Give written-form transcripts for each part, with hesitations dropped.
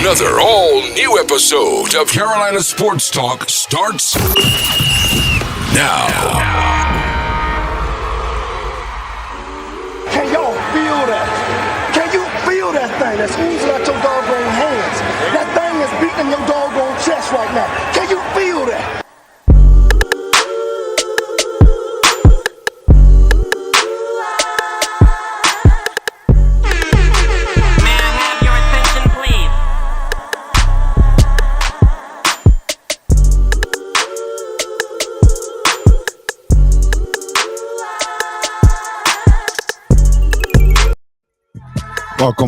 Another all-new episode of Carolina Sports Talk starts now. Can y'all feel that? Can you feel that thing that's oozing out your doggone hands? That thing is beating your doggone chest right now. Can you feel that?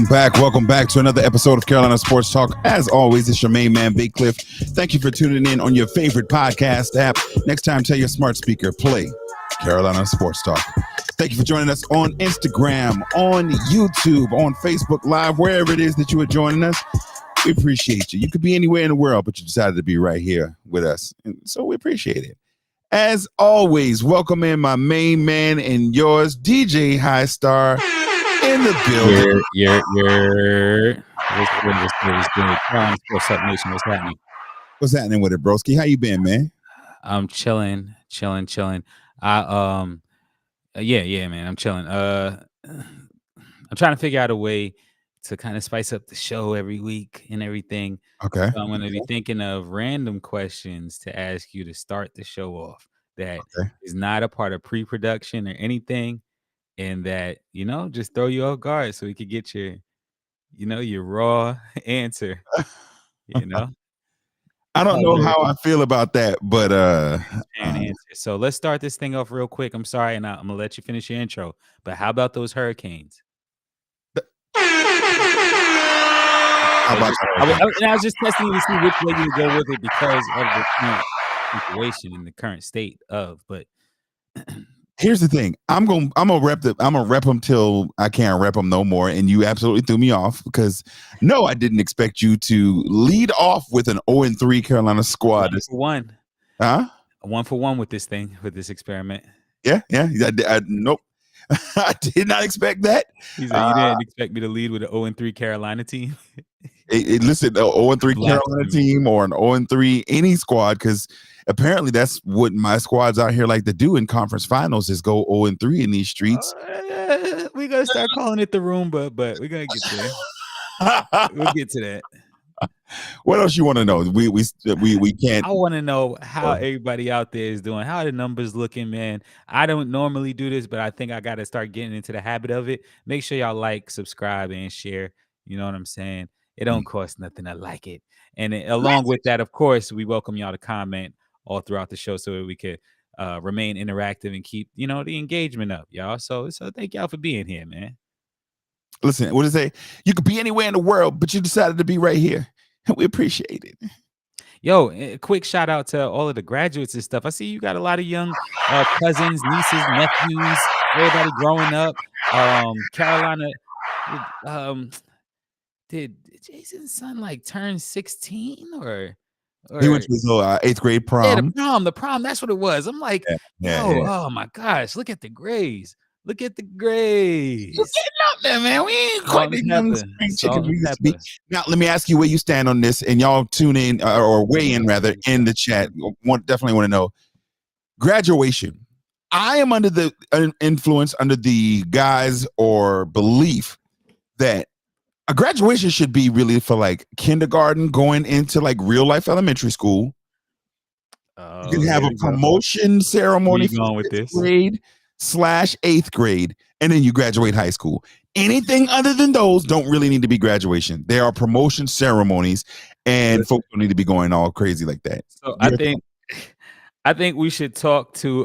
Welcome back to another episode of Carolina Sports Talk. As always, it's your main man, Big Cliff. Thank you for tuning in on your favorite podcast app. Next time, tell your smart speaker, play Carolina Sports Talk. Thank you for joining us on Instagram, on YouTube, on Facebook Live, wherever it is that you are joining us. We appreciate you. You could be anywhere in the world, but you decided to be right here with us. And so we appreciate it. As always, welcome in my main man and yours, DJ High Star. In the building. What's up, nation? What's happening? What's happening with it, broski? How you been, man? I'm chilling. Yeah, man, I'm chilling. I'm trying to figure out a way to kind of spice up the show every week and everything. Okay. So I'm going to be thinking of random questions to ask you to start the show off that is not a part of pre-production or anything. And that, just throw you off guard so we could get your raw answer, I don't know how I feel about that, but So let's start this thing off real quick. I'm sorry, and I'm going to let you finish your intro. But how about those hurricanes? I was just testing you to see which way you would go with it because of the current situation and the current state of, but... Here's the thing. I'm gonna rep them till I can't rep them no more. And you absolutely threw me off because no, I didn't expect you to lead off with an 0-3 Carolina squad. 1-for-1. Huh? 1-for-1 with this thing, with this experiment. Yeah. Nope. I did not expect that. He said, you didn't expect me to lead with an 0-3 Carolina team. Listen, an 0-3 Carolina team or an 0-3 any squad, because apparently that's what my squads out here like to do in conference finals is go 0-3 in these streets. We're gonna start calling it the Roomba, but we're gonna get there. We'll get to that. What else you want to know? We can't. I want to know how everybody out there is doing. How are the numbers looking, man? I don't normally do this, but I think I got to start getting into the habit of it. Make sure y'all like, subscribe, and share. You know what I'm saying? It don't cost nothing to like it. And along with that, of course, we welcome y'all to comment all throughout the show so that we could remain interactive and keep, the engagement up, y'all. So thank y'all for being here, man. Listen, what does it say? You could be anywhere in the world, but you decided to be right here. We appreciate it. Yo, a quick shout out to all of the graduates and stuff. I see you got a lot of young cousins, nieces, nephews, everybody growing up. Carolina, did Jason's son turn 16 or he went to his little 8th grade prom? Yeah, the prom. That's what it was. I'm like, oh my gosh, look at the grades. Look at the grades. You're getting up there, man. We ain't quite the young spring chickens we used to be. Now, let me ask you where you stand on this, and y'all tune in or weigh in rather in the chat. Definitely want to know graduation. I am under the influence, under the guise or belief that a graduation should be really for kindergarten going into real life elementary school. You can have a promotion ceremony for 6th grade / 8th grade, and then you graduate high school. Anything other than those don't really need to be graduation. There are promotion ceremonies, and folks don't need to be going all crazy like that. So I think we should talk to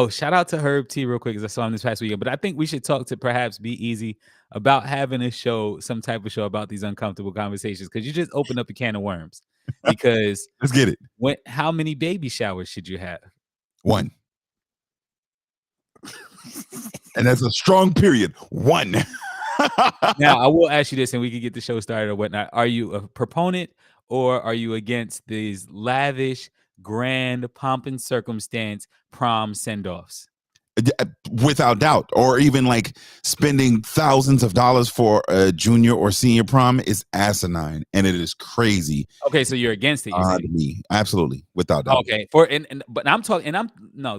shout out to Herb T real quick because I saw him this past weekend. But I think we should talk to perhaps Be Easy about having a show, some type of show about these uncomfortable conversations, because you just open up a can of worms. Because let's get it. How many baby showers should you have? 1. And that's a strong period. 1. Now, I will ask you this, and we can get the show started or whatnot. Are you a proponent or are you against these lavish, grand, pomp and circumstance prom send-offs? Without doubt. Or even like spending thousands of dollars for a junior or senior prom is asinine, and it is crazy. Okay, so you're against it. To me, absolutely, without doubt. Okay, but I'm talking, and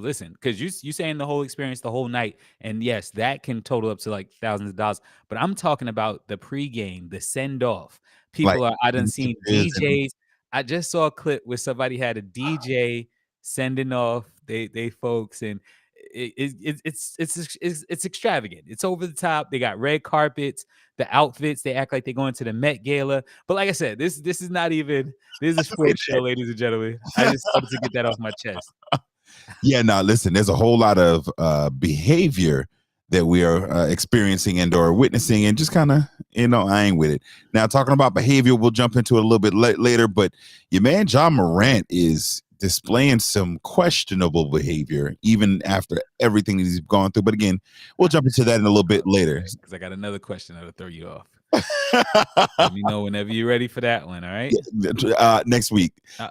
listen, because you saying the whole experience, the whole night, and yes, that can total up to like thousands of dollars. But I'm talking about the pregame, the send off. People Like, I done seen DJs. I just saw a clip where somebody had a DJ sending off they folks, and it's extravagant. It's over the top. They got red carpets, the outfits. They act like they're going to the Met Gala. But like I said, this is not even. This is a sports show, ladies and gentlemen. I just wanted to get that off my chest. Yeah, no, listen. There's a whole lot of behavior that we are experiencing and or witnessing, and just kind of, I ain't with it. Now, talking about behavior, we'll jump into it a little bit later. But your man Ja Morant is displaying some questionable behavior even after everything that he's gone through. But again, we'll jump into that in a little bit later, because I got another question that'll throw you off. Let me know whenever you're ready for that one. All right, next week. No.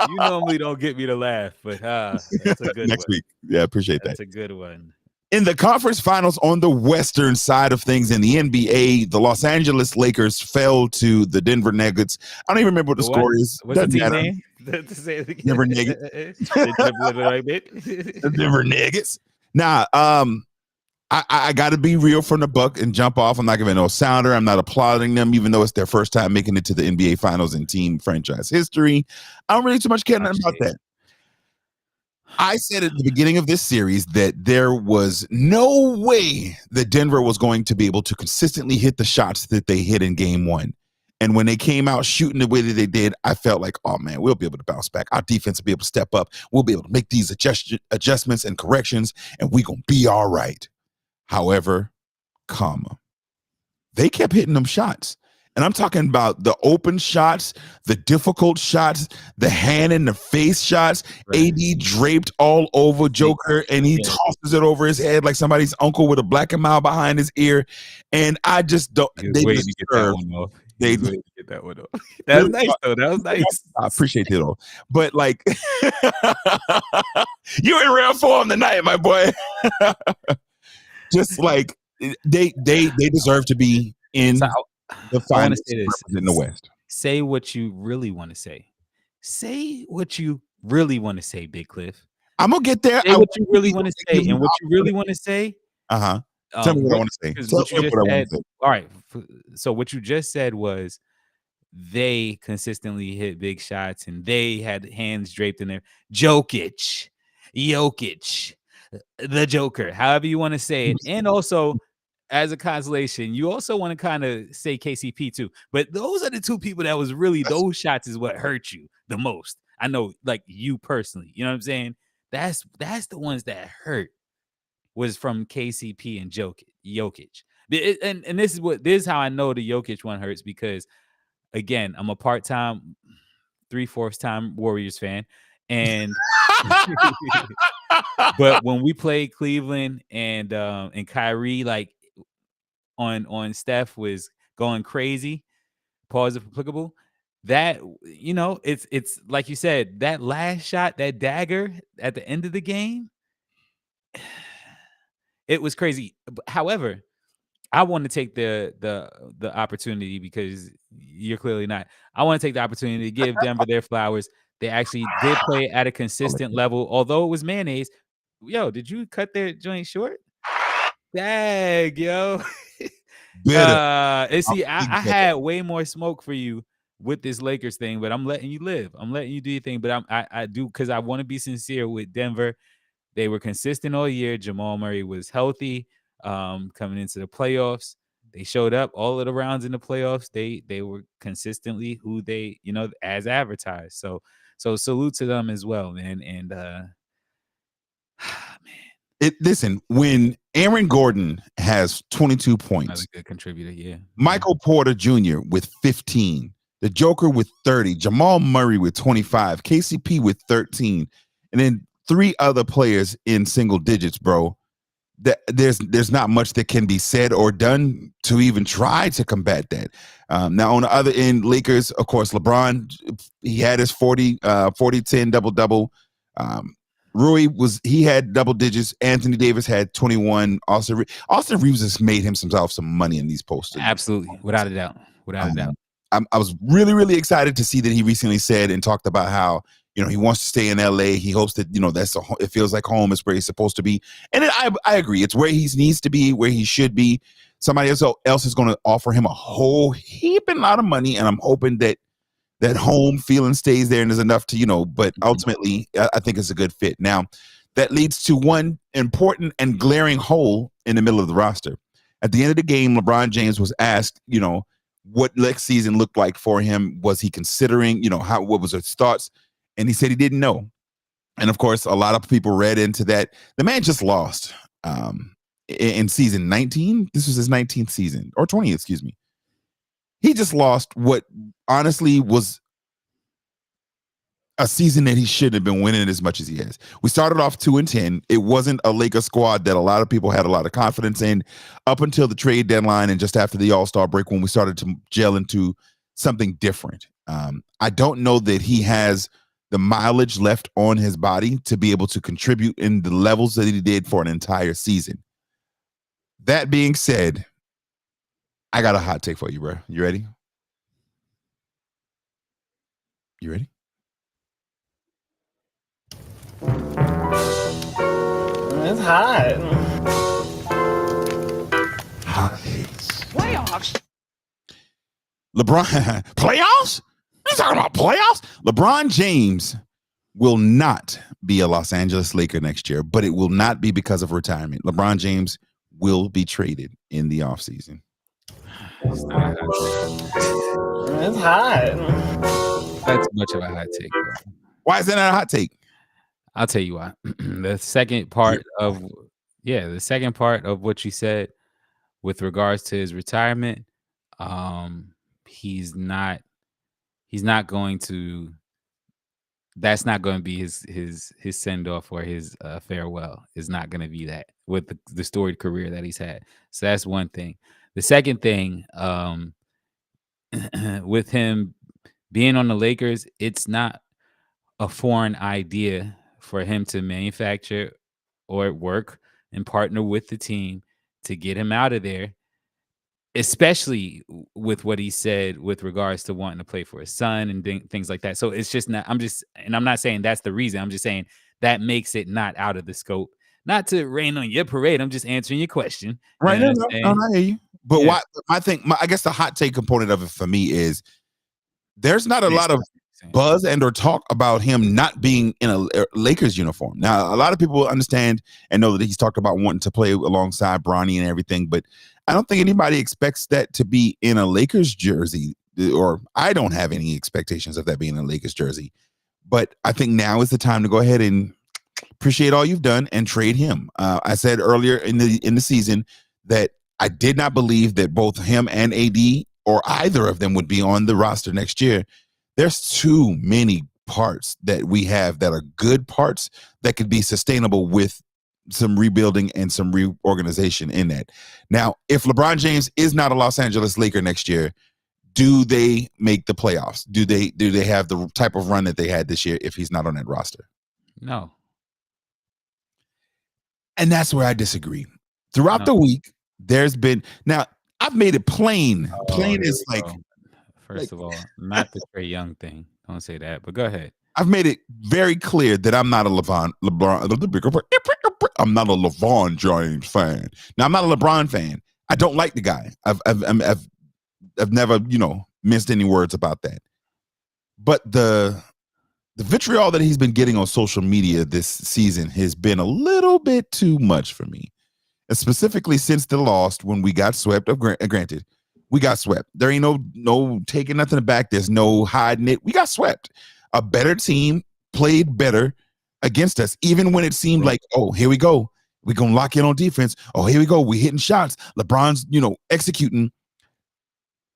You normally don't get me to laugh, but that's a good next one. week. Yeah, appreciate That's that. a good one. In the conference finals on the western side of things in the NBA, the Los Angeles Lakers fell to the Denver Nuggets. I don't even remember what the score is. What's the team name? Denver Nuggets. The Denver Nuggets. Now, I got to be real from the buck and jump off. I'm not giving no sounder. I'm not applauding them, even though it's their first time making it to the NBA finals in team franchise history. I don't really too much care nothing about that. I said at the beginning of this series that there was no way that Denver was going to be able to consistently hit the shots that they hit in game one. And when they came out shooting the way that they did, I felt like, oh, man, we'll be able to bounce back. Our defense will be able to step up. We'll be able to make these adjustments and corrections, and we're going to be all right. However, they kept hitting them shots. And I'm talking about the open shots, the difficult shots, the hand in the face shots. Right. AD draped all over Joker, and he tosses it over his head like somebody's uncle with a black and mild behind his ear. And I just don't. They waiting to get that one off. They waiting to get that one off. That was nice, though. That was nice. I appreciate it, though. But like, you in real form tonight, my boy. Just like they deserve to be in. The finest in the West. Say what you really want to say. Say what you really want to say, Big Cliff. I'm gonna get there. Say what you really want to say, and what you really want to say. Tell me what I want to say. Tell me what I want to say. All right. So what you just said was they consistently hit big shots, and they had hands draped in there. Jokic, the Joker, however you want to say it, and also. As a consolation, you also want to kind of say KCP too. But those are the two people that was really, those shots is what hurt you the most. I know, like you personally, you know what I'm saying? That's the ones that hurt was from KCP and Jokic. And this is how I know the Jokic one hurts, because again, I'm a part-time 3/4 time Warriors fan. And but when we played Cleveland and Kyrie, like, on Steph was going crazy, pause if applicable, that, it's like you said, that last shot, that dagger at the end of the game, it was crazy. However, I want to take the opportunity, because you're clearly not. I want to take the opportunity to give Denver their flowers. They actually did play at a consistent level, although it was mayonnaise. Yo, did you cut their joint short? Dag, yo. See, I had way more smoke for you with this Lakers thing, but I'm letting you live. I'm letting you do your thing. But I do, because I want to be sincere with Denver. They were consistent all year. Jamal Murray was healthy coming into the playoffs. They showed up all of the rounds in the playoffs. They were consistently who they, as advertised. So salute to them as well, man. And man. Listen, when Aaron Gordon has 22 points, another good contributor, yeah. Michael Porter Jr. with 15, the Joker with 30, Jamal Murray with 25, KCP with 13, and then 3 other players in single digits, bro. There's not much that can be said or done to even try to combat that. Now, on the other end, Lakers, of course, LeBron, he had his 40-10 double-double. Rui he had double digits. Anthony Davis had 21. Austin Reeves has made himself some money in these posters. Absolutely, without a doubt. Without a doubt. I was really, really excited to see that he recently said and talked about how, he wants to stay in LA. He hopes that, it feels like home is where he's supposed to be. And I agree. It's where he needs to be, where he should be. Somebody else is going to offer him a whole heaping lot of money. And I'm hoping that home feeling stays there and is enough to, but ultimately I think it's a good fit. Now, that leads to one important and glaring hole in the middle of the roster. At the end of the game, LeBron James was asked, what next season looked like for him. Was he considering, what was his thoughts? And he said he didn't know. And of course, a lot of people read into that. The man just lost in season 19. This was his 19th season, or 20, excuse me. He just lost what honestly was a season that he shouldn't have been winning as much as he has. We started off 2-10. It wasn't a Lakers squad that a lot of people had a lot of confidence in up until the trade deadline and just after the All-Star break when we started to gel into something different. I don't know that he has the mileage left on his body to be able to contribute in the levels that he did for an entire season. That being said, I got a hot take for you, bro. You ready? You ready? It's hot. Hot takes. Playoffs? LeBron, playoffs? You talking about playoffs? LeBron James will not be a Los Angeles Laker next year, but it will not be because of retirement. LeBron James will be traded in the offseason. It's not It's hot. That's much of a hot take, bro. Why is that not a hot take? I'll tell you why. The second part of what you said with regards to his retirement, he's not going to. That's not going to be his send off or his farewell. Is not going to be that with the storied career that he's had. So that's one thing. The second thing, with him being on the Lakers, it's not a foreign idea for him to manufacture or work and partner with the team to get him out of there, especially with what he said with regards to wanting to play for his son and things like that. So it's just not, I'm not saying that's the reason. I'm just saying that makes it not out of the scope. Not to rain on your parade. I'm just answering your question. Right. No, I hear you. But yeah. I guess the hot take component of it for me is there's not a lot of buzz and or talk about him not being in a Lakers uniform. Now, a lot of people understand and know that he's talked about wanting to play alongside Bronny and everything, but I don't think anybody expects that to be in a Lakers jersey, or I don't have any expectations of that being a Lakers jersey. But I think now is the time to go ahead and appreciate all you've done and trade him. I said earlier in the season that I did not believe that both him and AD or either of them would be on the roster next year. There's too many parts that we have that are good parts that could be sustainable with some rebuilding and some reorganization in that. Now, if LeBron James is not a Los Angeles Laker next year, do they make the playoffs? Do they have the type of run that they had this year if he's not on that roster? No. And that's where I disagree. Throughout the week, there's been, now I've made it plain. Plain is like, first of all, not the Trae Young thing. Don't say that, but go ahead. I've made it very clear that I'm not a LeBron. I'm not a LeBron James fan. Now, I'm not a LeBron fan. I don't like the guy. I've never, minced any words about that. But the vitriol that he's been getting on social media this season has been a little bit too much for me. And specifically since the loss when we got swept. Granted, we got swept. There ain't no taking nothing back. There's no hiding it. We got swept. A better team played better against us, even when it seemed like, oh, here we go. We're going to lock in on defense. Oh, here we go. We're hitting shots. LeBron's, executing.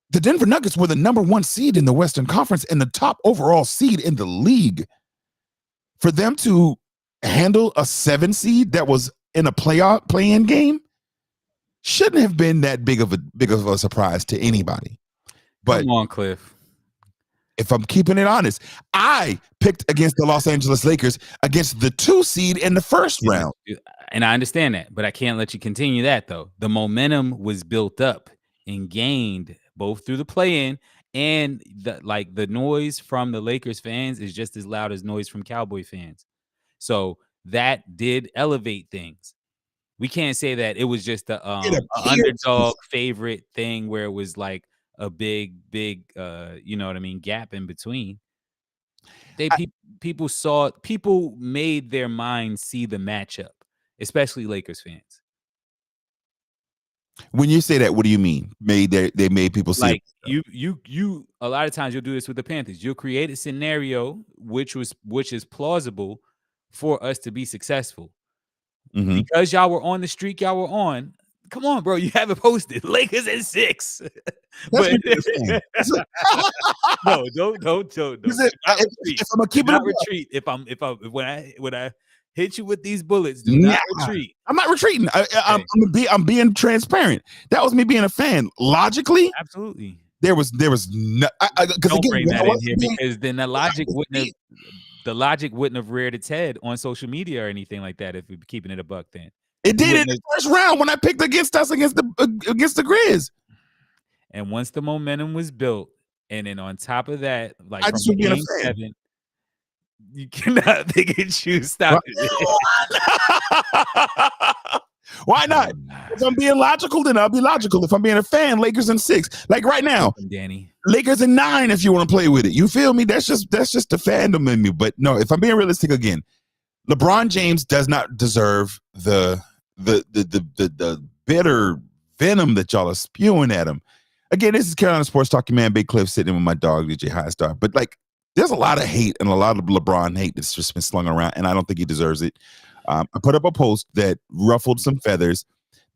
The Denver Nuggets were the number 1 seed in the Western Conference and the top overall seed in the league. For them to handle a 7 seed that was in a play-in game shouldn't have been that big of a surprise to anybody. But come on, Cliff. if I'm keeping it honest, I picked against the Los Angeles Lakers against the 2 seed in the first round. And I understand that, but I can't let you continue that though. The momentum was built up and gained both through the play-in and the noise from the Lakers fans is just as loud as noise from Cowboy fans. So that did elevate things. We can't say that it was just a underdog favorite thing where it was like a big, you know what I mean, gap in between. People made their minds see the matchup, especially Lakers fans. When you say that, what do you mean? They made people see like you a lot of times you'll do this with the Panthers. You'll create a scenario which is plausible for us to be successful. Mm-hmm. Because y'all were on the streak y'all were on. Come on, bro. You have it posted. Lakers in 6. But no, don't. If I'm keep not retreat. When I hit you with these bullets, do not retreat. I'm not retreating. I'm being transparent. That was me being a fan. Logically, absolutely. There was no. Don't bring that in here because then the logic wouldn't have reared its head on social media or anything like that if we're keeping it a buck. Then it did in the first round when I picked against the Grizz. And once the momentum was built, and then on top of that, like I just from Game 7, you cannot pick and choose. Stop it. Why not? If I'm being logical, then I'll be logical. If I'm being a fan, Lakers in 6. Like right now, Danny. Lakers in 9 if you want to play with it. You feel me? That's just the fandom in me. But no, if I'm being realistic again, LeBron James does not deserve the bitter venom that y'all are spewing at him. Again, this is Carolina Sports Talk. Your man Big Cliff sitting in with my dog DJ Highstar. But like, there's a lot of hate and a lot of LeBron hate that's just been slung around, and I don't think he deserves it. I put up a post that ruffled some feathers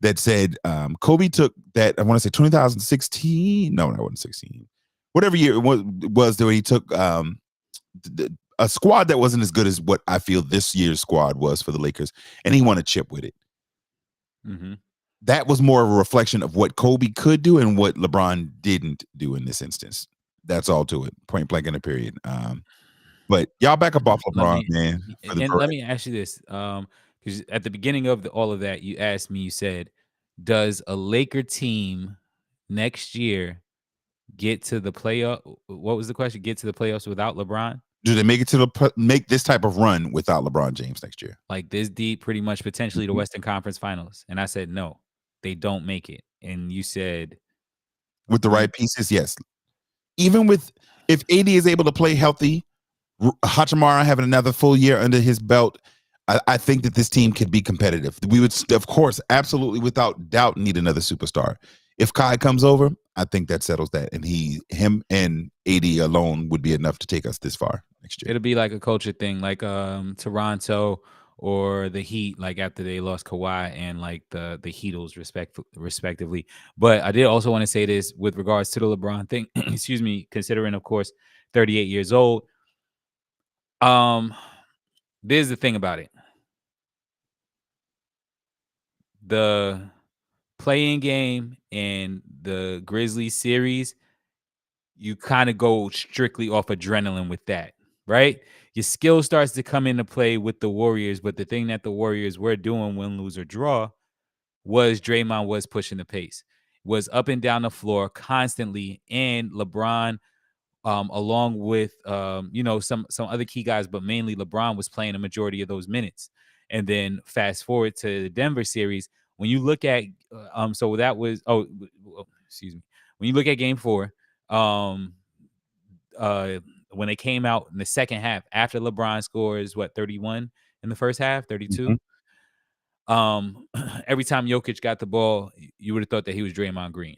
that said Kobe took that, I want to say 2016. No, that wasn't 16. Whatever year it was that he took a squad that wasn't as good as what I feel this year's squad was for the Lakers, and he won a chip with it. Mm-hmm. That was more of a reflection of what Kobe could do and what LeBron didn't do in this instance. That's all to it. Point blank in a period. But y'all back up off LeBron, man. And let me ask you this. Because at the beginning of all of that, you asked me, you said, does a Laker team next year get to the playoff? What was the question? Get to the playoffs without LeBron? Do they make it make this type of run without LeBron James next year? Like this deep, pretty much potentially the Western Conference Finals. And I said, no, they don't make it. And you said, with the right pieces, yes. Even with, if AD is able to play healthy, Hachimura having another full year under his belt, I think that this team could be competitive. We would, of course, absolutely, without doubt, need another superstar. If Kai comes over, I think that settles that, and him and AD alone would be enough to take us this far next year. It'll be like a culture thing, like Toronto or the Heat, like after they lost Kawhi and like the Heatles respectively. But I did also want to say this with regards to the LeBron thing. Excuse me, considering, of course, 38 years old. There's the thing about it. The playing game and the Grizzlies series, you kind of go strictly off adrenaline with that, right? Your skill starts to come into play with the Warriors, but the thing that the Warriors were doing, win, lose, or draw, was Draymond was pushing the pace, was up and down the floor constantly, and LeBron, along with some other key guys, but mainly LeBron was playing a majority of those minutes. And then fast forward to the Denver series, when you look at so that was excuse me, when you look at Game 4, when they came out in the second half after LeBron scores 31 in the first half, 32. Mm-hmm. Every time Jokic got the ball, you would have thought that he was Draymond Green.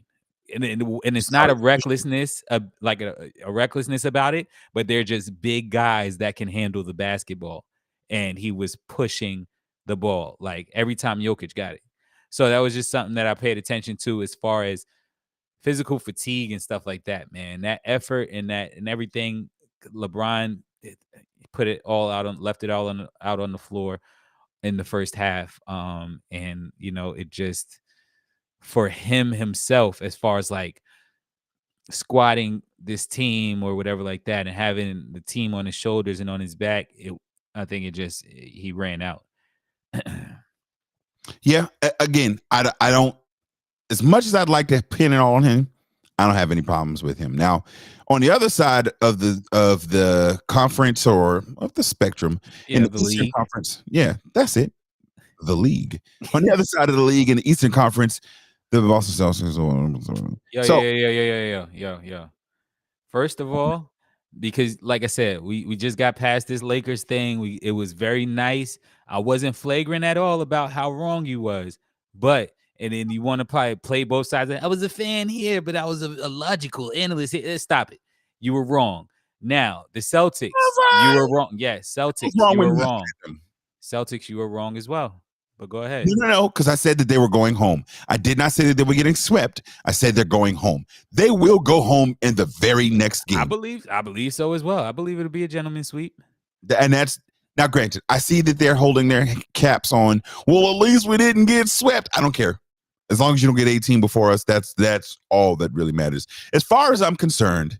And it's not a recklessness, like a recklessness about it, but they're just big guys that can handle the basketball. And he was pushing the ball like every time Jokic got it. So that was just something that I paid attention to as far as physical fatigue and stuff like that, man. That effort and everything, LeBron put it all out left it all out on the floor in the first half. And it just, for him himself, as far as like squatting this team or whatever like that, and having the team on his shoulders and on his back, I think he ran out. Yeah. Again, I don't. As much as I'd like to pin it on him, I don't have any problems with him. Now, on the other side of the conference or of the spectrum, in the Eastern league. Conference, yeah, that's it. The league. On the other side of the league in the Eastern Conference, the Boston Celtics. Yo. First of all, because like I said, we just got past this Lakers thing. It was very nice. I wasn't flagrant at all about how wrong you was, but and then you want to probably play both sides. I was a fan here, but I was a logical analyst here. Stop it. You were wrong. Now the Celtics, you were wrong. Yes, Celtics, you were wrong. Celtics, you were wrong as well. But go ahead. No, because I said that they were going home. I did not say that they were getting swept. I said they're going home. They will go home in the very next game. I believe so as well. I believe it'll be a gentleman's sweep. And that's now granted. I see that they're holding their caps on. Well, at least we didn't get swept. I don't care. As long as you don't get 18 before us, that's all that really matters. As far as I'm concerned,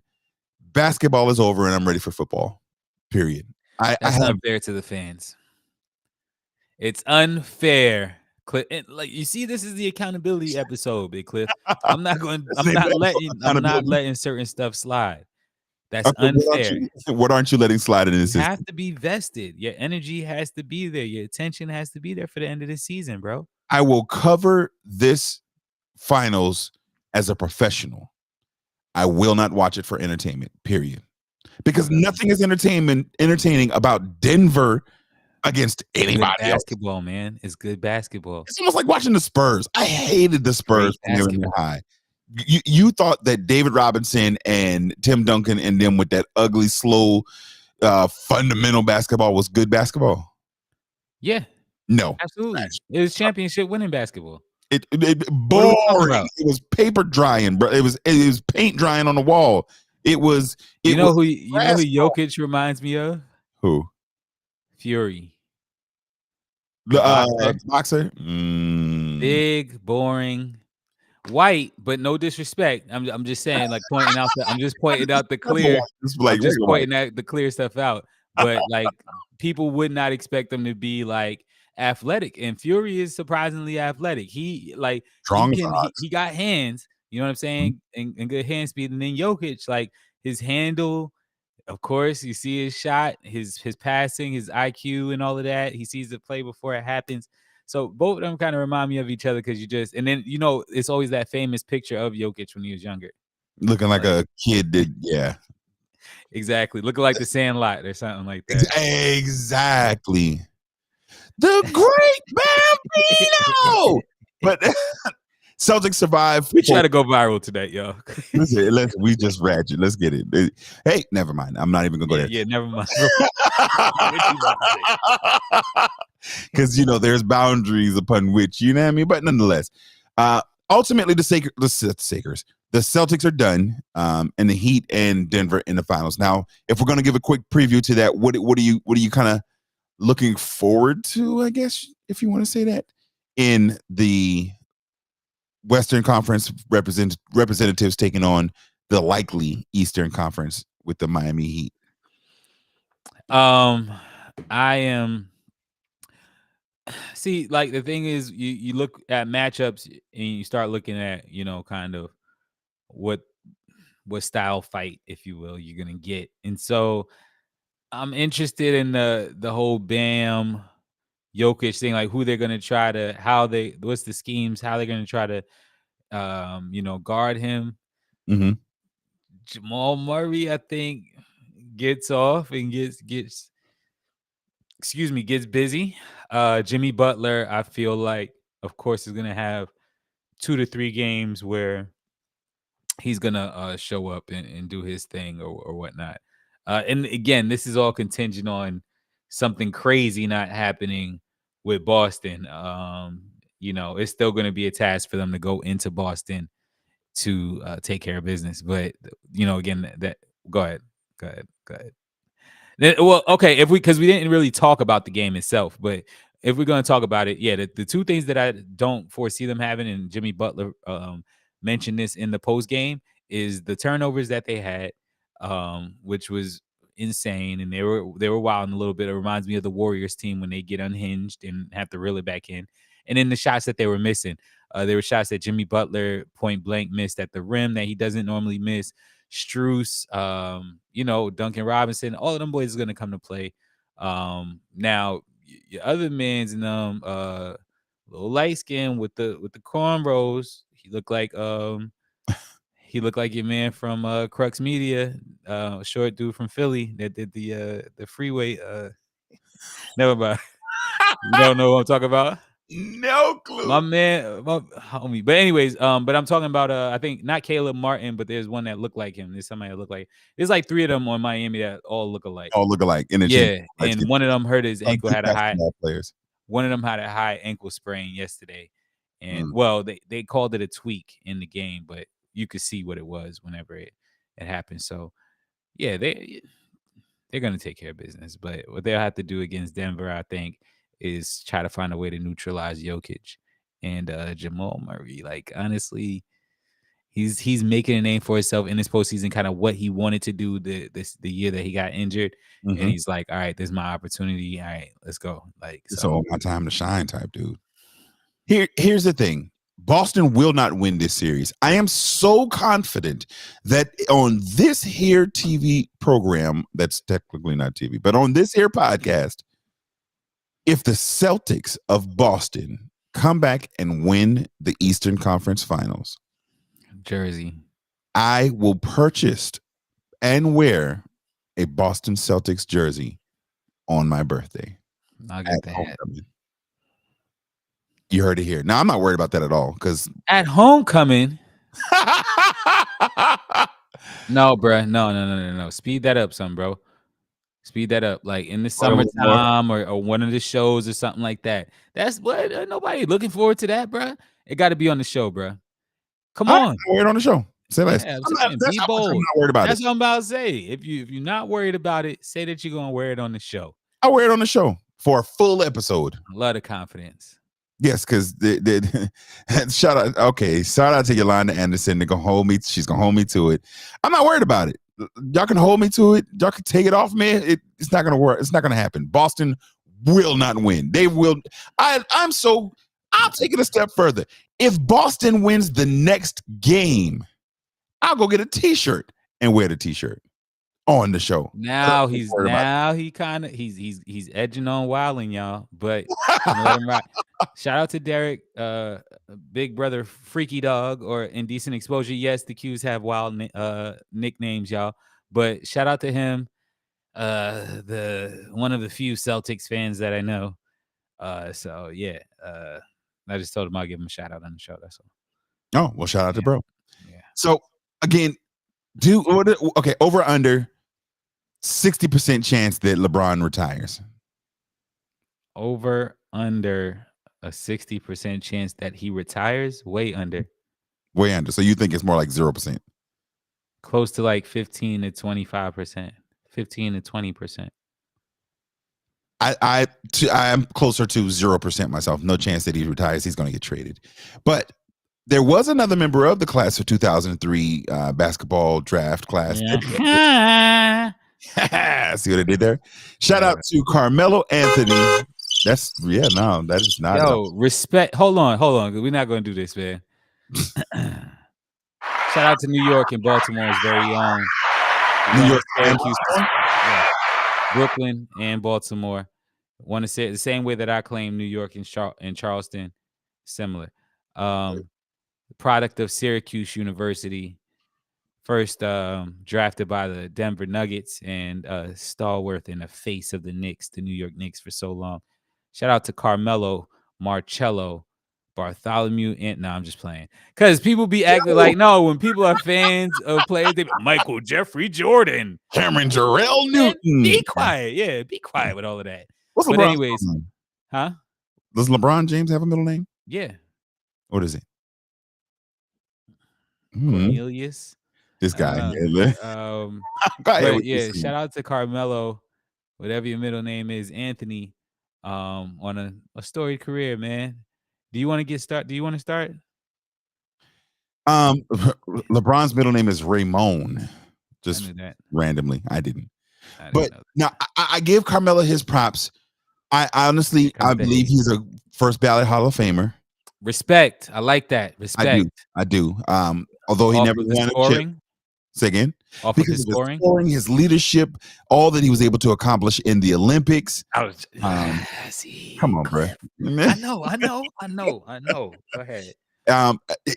basketball is over and I'm ready for football. Period. That's unfair to the fans. It's unfair, Cliff. Like you see, this is the accountability episode, Big Cliff. I'm not letting certain stuff slide. That's unfair. What aren't you letting slide in this? You have to be vested. Your energy has to be there. Your attention has to be there for the end of the season, bro. I will cover this finals as a professional. I will not watch it for entertainment, period. Because nothing is entertaining about Denver against anybody basketball, else. Man. It's good basketball. It's almost like watching the Spurs. I hated the Spurs when they were in the high. You thought that David Robinson and Tim Duncan and them with that ugly, slow, fundamental basketball was good basketball? Yeah. No. Absolutely. It was championship winning basketball. It boring. It was paper drying, bro. It was paint drying on the wall. Who Jokic reminds me of? Who? Fury. The boxer. Big, boring, white, but no disrespect. I'm just saying, like pointing out the clear. Pointing out the clear stuff out. But like people would not expect them to be like athletic, and Fury is surprisingly athletic. He like strong. He got hands. You know what I'm saying? And good hand speed. And then Jokic, like his handle. Of course, you see his shot, his passing, his IQ, and all of that. He sees the play before it happens. So both of them kind of remind me of each other because and then it's always that famous picture of Jokic when he was younger, looking like a kid. Exactly, looking like the Sandlot or something like that. Exactly, the great Bambino. But Celtics survive. We try to go viral today, yo. We just ratchet. Let's get it. Hey, never mind. I'm not even gonna go there. Yeah, never mind. Because there's boundaries upon which what I mean. But nonetheless, ultimately the Celtics are done, and the Heat and Denver in the finals. Now, if we're gonna give a quick preview to that, what are you kind of looking forward to? I guess if you want to say that in the Western Conference representatives taking on the likely Eastern Conference with the Miami Heat. I am. See, like the thing is, you look at matchups and you start looking at kind of what style fight, if you will, you're gonna get, and so I'm interested in the whole Bam Jokic thing, like who they're gonna try to, what's the schemes, how they're gonna try to, guard him. Mm-hmm. Jamal Murray, I think, gets off and gets busy. Jimmy Butler, I feel like, of course, is gonna have 2 to 3 games where he's gonna show up and do his thing or whatnot. And again, this is all contingent on something crazy not happening with Boston. It's still going to be a task for them to go into Boston to take care of business. But again, go ahead. Well, okay, because we didn't really talk about the game itself, but if we're going to talk about it, yeah, the 2 things that I don't foresee them having, and Jimmy Butler mentioned this in the post game, is the turnovers that they had, which was insane, and they were wilding a little bit. It reminds me of the Warriors team when they get unhinged and have to reel it back in. And then the shots that they were missing. There were shots that Jimmy Butler point blank missed at the rim that he doesn't normally miss. Strus, Duncan Robinson, all of them boys are gonna come to play. Now your other man's little light skin with the cornrows. He looked like your man from Crux Media, short dude from Philly that did the freeway. Never mind. You don't know what I'm talking about? No clue. My man, my homie. But anyways, but I'm talking about I think not Caleb Martin, but there's one that looked like him. There's somebody that looked like. There's like 3 of them on Miami that all look alike. All look alike. Yeah, and one of them hurt his ankle. Had a high. Players. One of them had a high ankle sprain yesterday, and well, they called it a tweak in the game, but you could see what it was whenever it happened. So, yeah, they're gonna take care of business. But what they'll have to do against Denver, I think, is try to find a way to neutralize Jokic and Jamal Murray. Like, honestly, he's making a name for himself in this postseason, kind of what he wanted to do the year that he got injured. And he's like, all right, this is my opportunity. All right, let's go. Like, it's all my time to shine type dude. Here's the thing. Boston will not win this series. I am so confident that on this here TV program, that's technically not TV, but on this here podcast, if the Celtics of Boston come back and win the Eastern Conference Finals, jersey, I will purchase and wear a Boston Celtics jersey on my birthday. I'll get that. You heard it here. Now, I'm not worried about that at all because at homecoming. No, bro. No. Speed that up, son, bro. Speed that up. Like in the summertime or one of the shows or something like that. That's what nobody looking forward to that, bro. It got to be on the show, bro. Come on. Wear it on the show. Say less. Yeah, be bold. I'm not worried about That's what I'm about to say. If you're not worried about it, say that you're gonna wear it on the show. I'll wear it on the show for a full episode. A lot of confidence. Yes, because shout out. Okay, shout out to Yolanda Anderson. They're gonna hold me. She's gonna hold me to it. I'm not worried about it. Y'all can hold me to it. Y'all can take it off me. It's not gonna work. It's not gonna happen. Boston will not win. They will. I'll take it a step further. If Boston wins the next game, I'll go get a T-shirt and wear the T-shirt on the show. Now he's edging on wilding, y'all. But let him rock. Shout out to Derek, Big Brother Freaky Dog or Indecent Exposure. Yes, the Qs have wild nicknames, y'all. But shout out to him, the one of the few Celtics fans that I know. So yeah, I just told him I'll give him a shout out on the show. That's all. Oh well, shout out to bro. Yeah. So again, over under 60% chance that LeBron retires. Over under a 60% chance that he retires. Way under. So you think it's more like 0%? Close to like 15 to 25%. 15 to 20%. I'm closer to 0% myself. No chance that he retires. He's going to get traded. But there was another member of the class of 2003 basketball draft class. Yeah. See what I did there? Shout out to Carmelo Anthony. That is not. Yo, respect. Hold on. We're not going to do this, man. Shout out to New York and Baltimore's very own. New York, Syracuse, Brooklyn, and Baltimore. Want to say it the same way that I claim New York and Charleston. Similar. Product of Syracuse University. First drafted by the Denver Nuggets and stalwart in the face of the Knicks, the New York Knicks, for so long. Shout out to Carmelo, Marcello, Bartholomew, and no, I'm just playing. Because people be acting like, no, when people are fans of players, they be Michael Jeffrey Jordan, Cameron Jarrell Newton. Be quiet. Yeah, be quiet with all of that. What's but LeBron's anyways, name? Huh? Does LeBron James have a middle name? Yeah. What is it? Cornelius. This guy. But yeah, shout out to Carmelo, whatever your middle name is, Anthony, on a storied career, man. Do you want to get started? Do you want to start? LeBron's middle name is Raymond. Just I knew that. randomly, I didn't. I didn't But know that. now I give Carmelo his props. I honestly, I believe he's a first ballot Hall of Famer. Respect. I like that. Respect. I do. Although he Off never of the won a chip. scoring? Say again. Off Because of his of his scoring? his leadership, all that he was able to accomplish in the Olympics. See, Come on, bro. I know. Go ahead.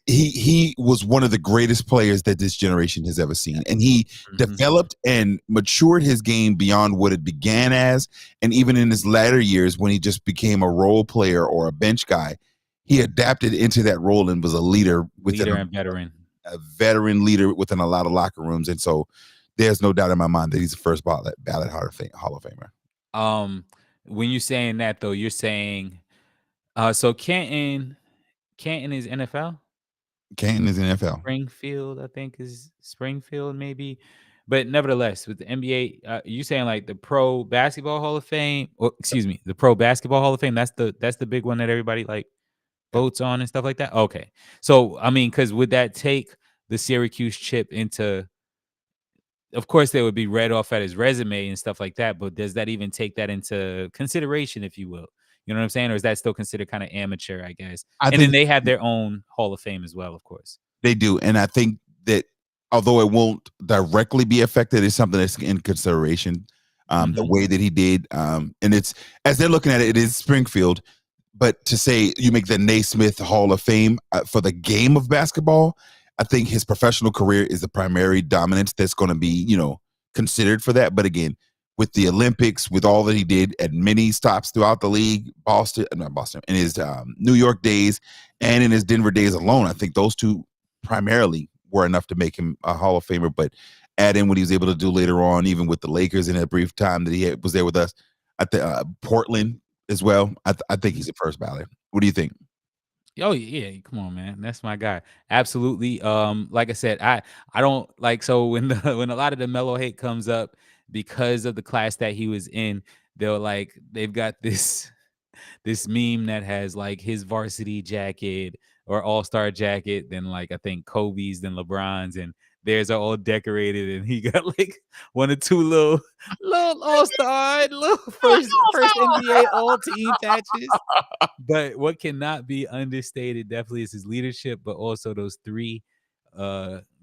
He was one of the greatest players that this generation has ever seen, and he developed and matured his game beyond what it began as. And even in his latter years, when he just became a role player or a bench guy, he adapted into that role and was a leader and veteran. A veteran leader within a lot of locker rooms. And so there's no doubt in my mind that he's the first ballot Hall of Famer. When you're saying that, though, you're saying so Canton is NFL? Canton is NFL. Springfield, I think, is Springfield, maybe. But nevertheless, with the NBA, you saying like the Pro Basketball Hall of Fame, or excuse me, the Pro Basketball Hall of Fame, that's the big one that everybody like votes on and stuff like that. Okay. So I mean, because would that take the Syracuse chip into, of course they would be read off at his resume and stuff like that, but does that even take that into consideration, if you will? You know what I'm saying? Or is that still considered kind of amateur, I guess? And then they have their own Hall of Fame as well, of course. They do. And I think that although it won't directly be affected, it's something that's in consideration. The way that he did. And it's, as they're looking at it, it is Springfield. But to say you make the Naismith Hall of Fame for the game of basketball, I think his professional career is the primary dominance that's going to be, considered for that. But again, with the Olympics, with all that he did at many stops throughout the league, in his New York days and in his Denver days alone, I think those two primarily were enough to make him a Hall of Famer. But add in what he was able to do later on, even with the Lakers in that brief time that he was there with us at the Portland as well. I think he's a first ballot. What do you think? Oh yeah, come on, man. That's my guy. Absolutely. Like I said, I don't like, so when when a lot of the Melo hate comes up because of the class that he was in, they've got this meme that has like his varsity jacket or all-star jacket, then like I think Kobe's, then LeBron's, and theirs are all decorated, and he got like one or two little all-star, little first NBA all-team patches. But what cannot be understated definitely is his leadership, but also those 3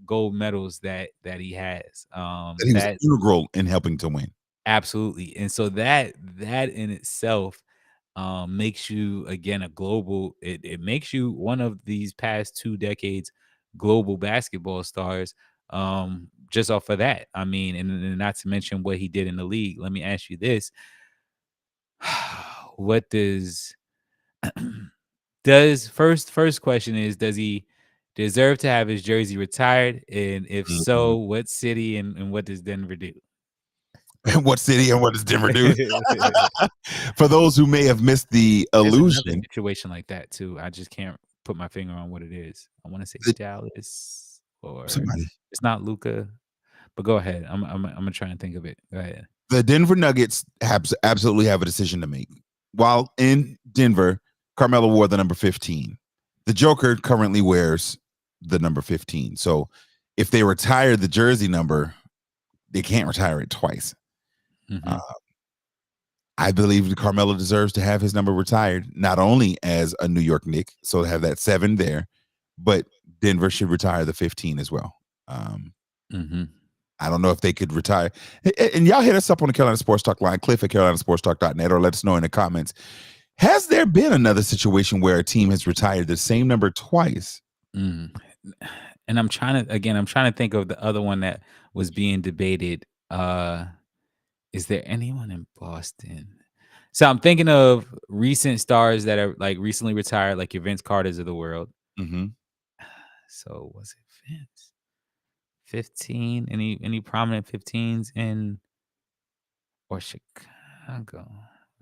gold medals that he has. That he was integral in helping to win. Absolutely. And so that in itself makes you, again, a global, it makes you one of these past 2 decades global basketball stars, just off of that. I mean, and not to mention what he did in the league. Let me ask you this. What does first question is, does he deserve to have his jersey retired? And if so, what city and what does Denver do? What city and what does Denver do? For those who may have missed the illusion, situation like that too. I just can't put my finger on what it is. I want to say Dallas, or somebody. It's not Luka, but go ahead. I'm gonna try and think of it. Go ahead. The Denver Nuggets absolutely have a decision to make. While in Denver, Carmelo wore the number 15. The Joker currently wears the number 15. So if they retire the jersey number, they can't retire it twice. I believe Carmelo deserves to have his number retired, not only as a New York Knick, so to have that 7 there, but Denver should retire the 15 as well. I don't know if they could retire. And y'all hit us up on the Carolina Sports Talk line, Cliff at CarolinaSportsTalk.net, or let us know in the comments. Has there been another situation where a team has retired the same number twice? And I'm trying to think of the other one that was being debated. Is there anyone in Boston? So I'm thinking of recent stars that are like recently retired, like your Vince Carters of the world. So was it Vince? 15? Any prominent 15s in or Chicago?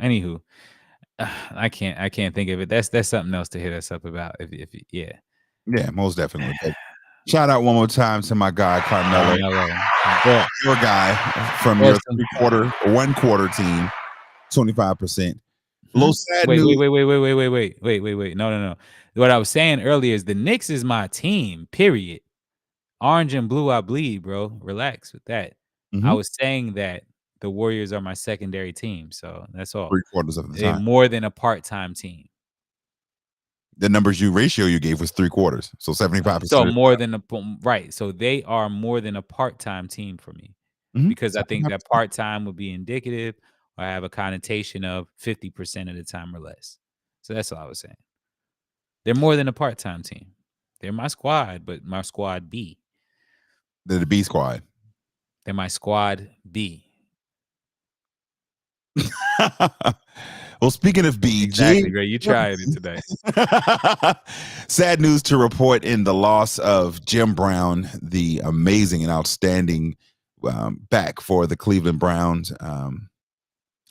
Anywho, I can't think of it. That's something else to hit us up about. Yeah, most definitely. But shout out one more time to my guy Carmelo, your guy from your 1/4 team, 25%. A little sad Wait. news. No. What I was saying earlier is the Knicks is my team, period. Orange and blue, I bleed, bro. Relax with that. I was saying that the Warriors are my secondary team, so that's all. 3/4 of the They're time. more than a part-time team. The ratio you gave was 3/4, so 75%. So more than right. So they are more than a part-time team for me, because I think that part-time would be indicative or have a connotation of 50% of the time or less. So that's all I was saying. They're more than a part-time team. They're my squad, but my squad B. They're the B squad. They're my squad B. Well, speaking of B, exactly, Ray, you tried it today. Sad news to report in the loss of Jim Brown, the amazing and outstanding back for the Cleveland Browns.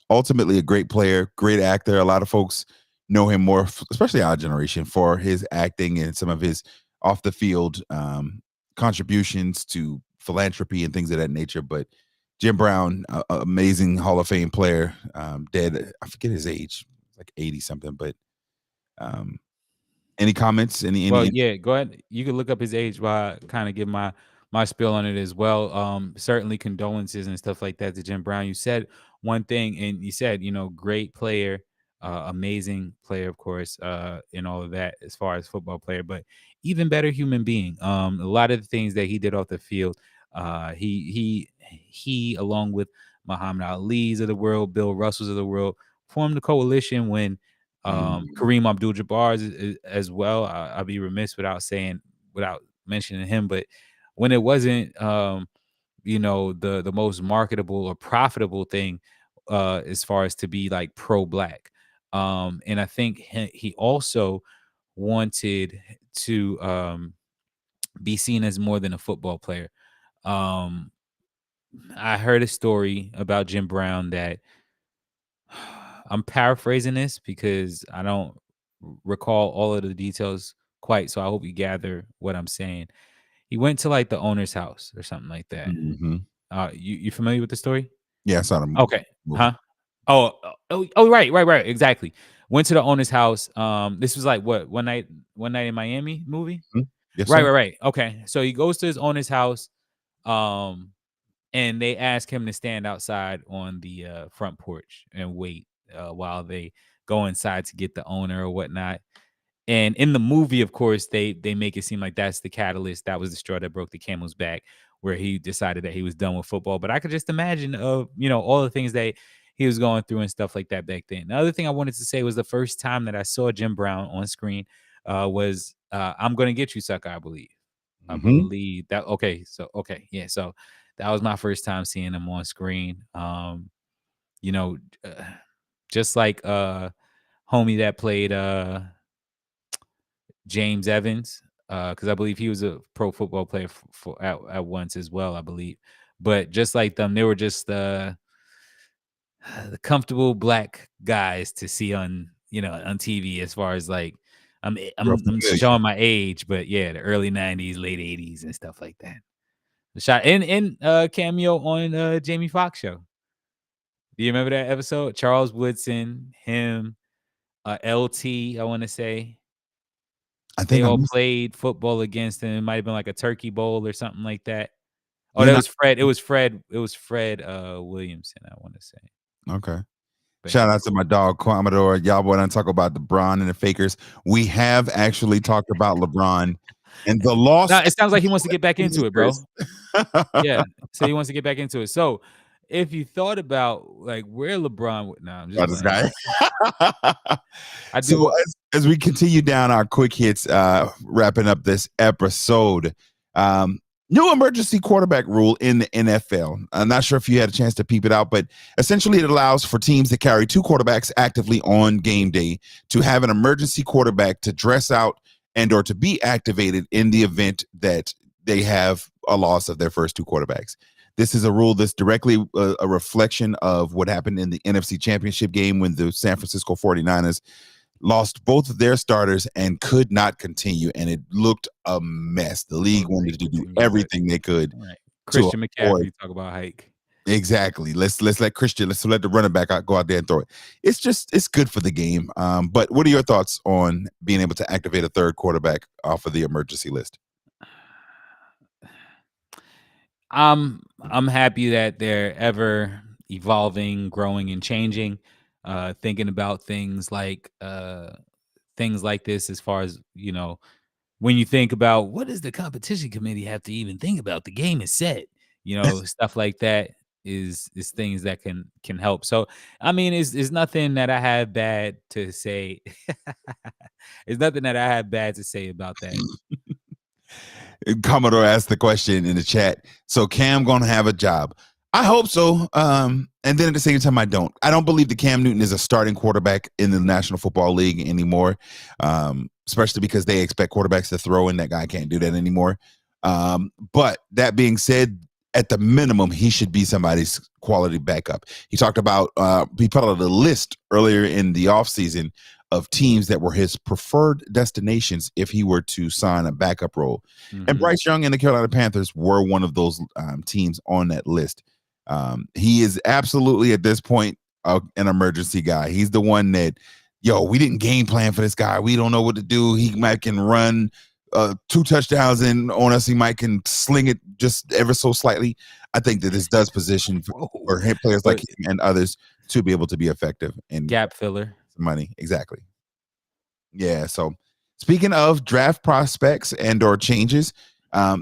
Ultimately, a great player, great actor. A lot of folks know him more, especially our generation, for his acting and some of his off the field contributions to philanthropy and things of that nature. But Jim Brown, amazing Hall of Fame player, dead. I forget his age, like 80 something. But any comments? Yeah, go ahead. You can look up his age while I kind of give my spiel on it as well. Certainly condolences and stuff like that to Jim Brown. You said one thing, and you said, great player, amazing player, of course, and all of that as far as football player, but even better human being. A lot of the things that he did off the field, he along with Muhammad Ali's of the world, Bill Russell's of the world, formed a coalition when Kareem Abdul-Jabbar as well. I'll be remiss without mentioning him, but when it wasn't the most marketable or profitable thing as far as to be like pro-black, and I think he also wanted to be seen as more than a football player. I heard a story about Jim Brown that I'm paraphrasing this because I don't recall all of the details quite, so I hope you gather what I'm saying. He went to like the owner's house or something like that. You familiar with the story? Yeah, I saw him. Okay. Huh? Oh, right. Exactly. Went to the owner's house. This was like what, one night in Miami movie? Yes, right. Okay. So he goes to his owner's house, and they ask him to stand outside on the front porch and wait while they go inside to get the owner or whatnot. And in the movie, of course, they make it seem like that's the catalyst. That was the straw that broke the camel's back, where he decided that he was done with football. But I could just imagine all the things that he was going through and stuff like that back then. The other thing I wanted to say was the first time that I saw Jim Brown on screen was I'm Gonna Get You, Sucker, I believe. I believe that. Okay. So that was my first time seeing him on screen. Just like homie that played James Evans, because I believe he was a pro football player at once as well, I believe. But just like them, they were just the comfortable black guys to see on TV, as far as like I'm showing my age, but yeah, the early 90s, late 80s and stuff like that. The shot in cameo on Jamie Foxx show. Do you remember that episode? Charles Woodson, him, LT, I want to say. I think they all played football against him. It might have been like a turkey bowl or something like that. Oh, that was Fred. It was Fred Williamson, I want to say. Okay. But shout out to my dog Commodore. Y'all boy, don't talk about LeBron and the Fakers. We have actually talked about LeBron and the loss. No, it sounds like he wants to get back into it, bro. Yeah. So he wants to get back into it. So if you thought about like where LeBron would now, this guy. I do. So as we continue down our quick hits, wrapping up this episode, new emergency quarterback rule in the NFL. I'm not sure if you had a chance to peep it out, but essentially it allows for teams that carry two quarterbacks actively on game day to have an emergency quarterback to dress out and or to be activated in the event that they have a loss of their first two quarterbacks. This is a rule that's directly a reflection of what happened in the NFC Championship game when the San Francisco 49ers lost both of their starters and could not continue, and it looked a mess. The league wanted to do everything they could. Right. Christian McCaffrey, talk about hike. Exactly. Let's let Christian. Let's let the running back go out there and throw it. It's good for the game. But what are your thoughts on being able to activate a third quarterback off of the emergency list? I'm happy that they're ever evolving, growing, and changing. Thinking about things like this, as far as when you think about what does the competition committee have to even think about? The game is set, stuff like that is things that can help. So I mean, it's nothing that I have bad to say. It's nothing that I have bad to say about that. Commodore asked the question in the chat. So Cam gonna have a job? I hope so. And then at the same time, I don't believe that Cam Newton is a starting quarterback in the National Football League anymore. Especially because they expect quarterbacks to throw, and that guy can't do that anymore. But that being said, at the minimum, he should be somebody's quality backup. He talked about he put out a list earlier in the offseason of teams that were his preferred destinations if he were to sign a backup role. Mm-hmm. And Bryce Young and the Carolina Panthers were one of those teams on that list. He is absolutely at this point an emergency guy. He's the one that, we didn't game plan for this guy. We don't know what to do. He might can run 2 touchdowns in on us. He might can sling it just ever so slightly. I think that this does position for players like him and others to be able to be effective and gap filler. Money. Exactly. Yeah. So speaking of draft prospects and or changes,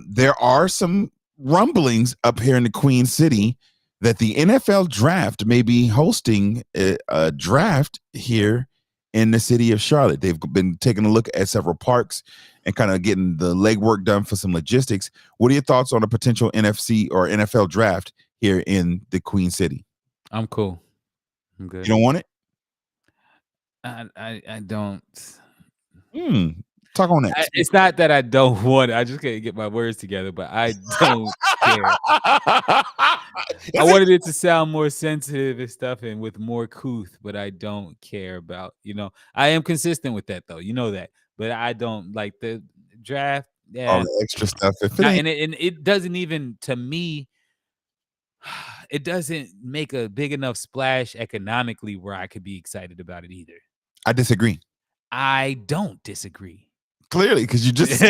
there are some rumblings up here in the Queen City that the NFL draft may be hosting a draft here in the city of Charlotte. They've been taking a look at several parks and kind of getting the legwork done for some logistics. What are your thoughts on a potential NFC or NFL draft here in the Queen City? I'm cool. I'm good. You don't want it? I don't. Talk on that. It's not that I don't want it. I just can't get my words together, but I don't care. I wanted it to sound more sensitive and stuff and with more couth, but I don't care about, I am consistent with that though. You know that. But I don't like the draft. Yeah. All the extra stuff. And it doesn't even, to me, it doesn't make a big enough splash economically where I could be excited about it either. I disagree. I don't disagree. Clearly, because you just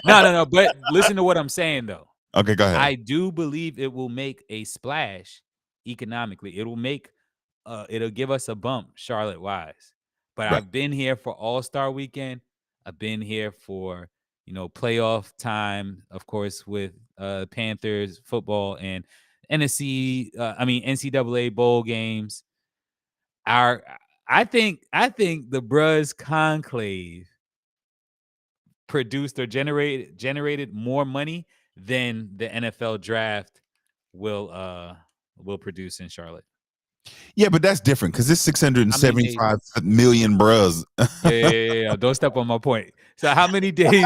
No. But listen to what I'm saying, though. Okay, go ahead. I do believe it will make a splash economically. It'll give us a bump Charlotte-wise. But right. I've been here for All-Star Weekend. I've been here for, playoff time, of course, with Panthers football and NCAA bowl games. I think the Bruz Conclave produced or generated more money than the NFL draft will produce in Charlotte. Yeah, but that's different because it's 675 million Bruz. Yeah. Don't step on my point. So how many days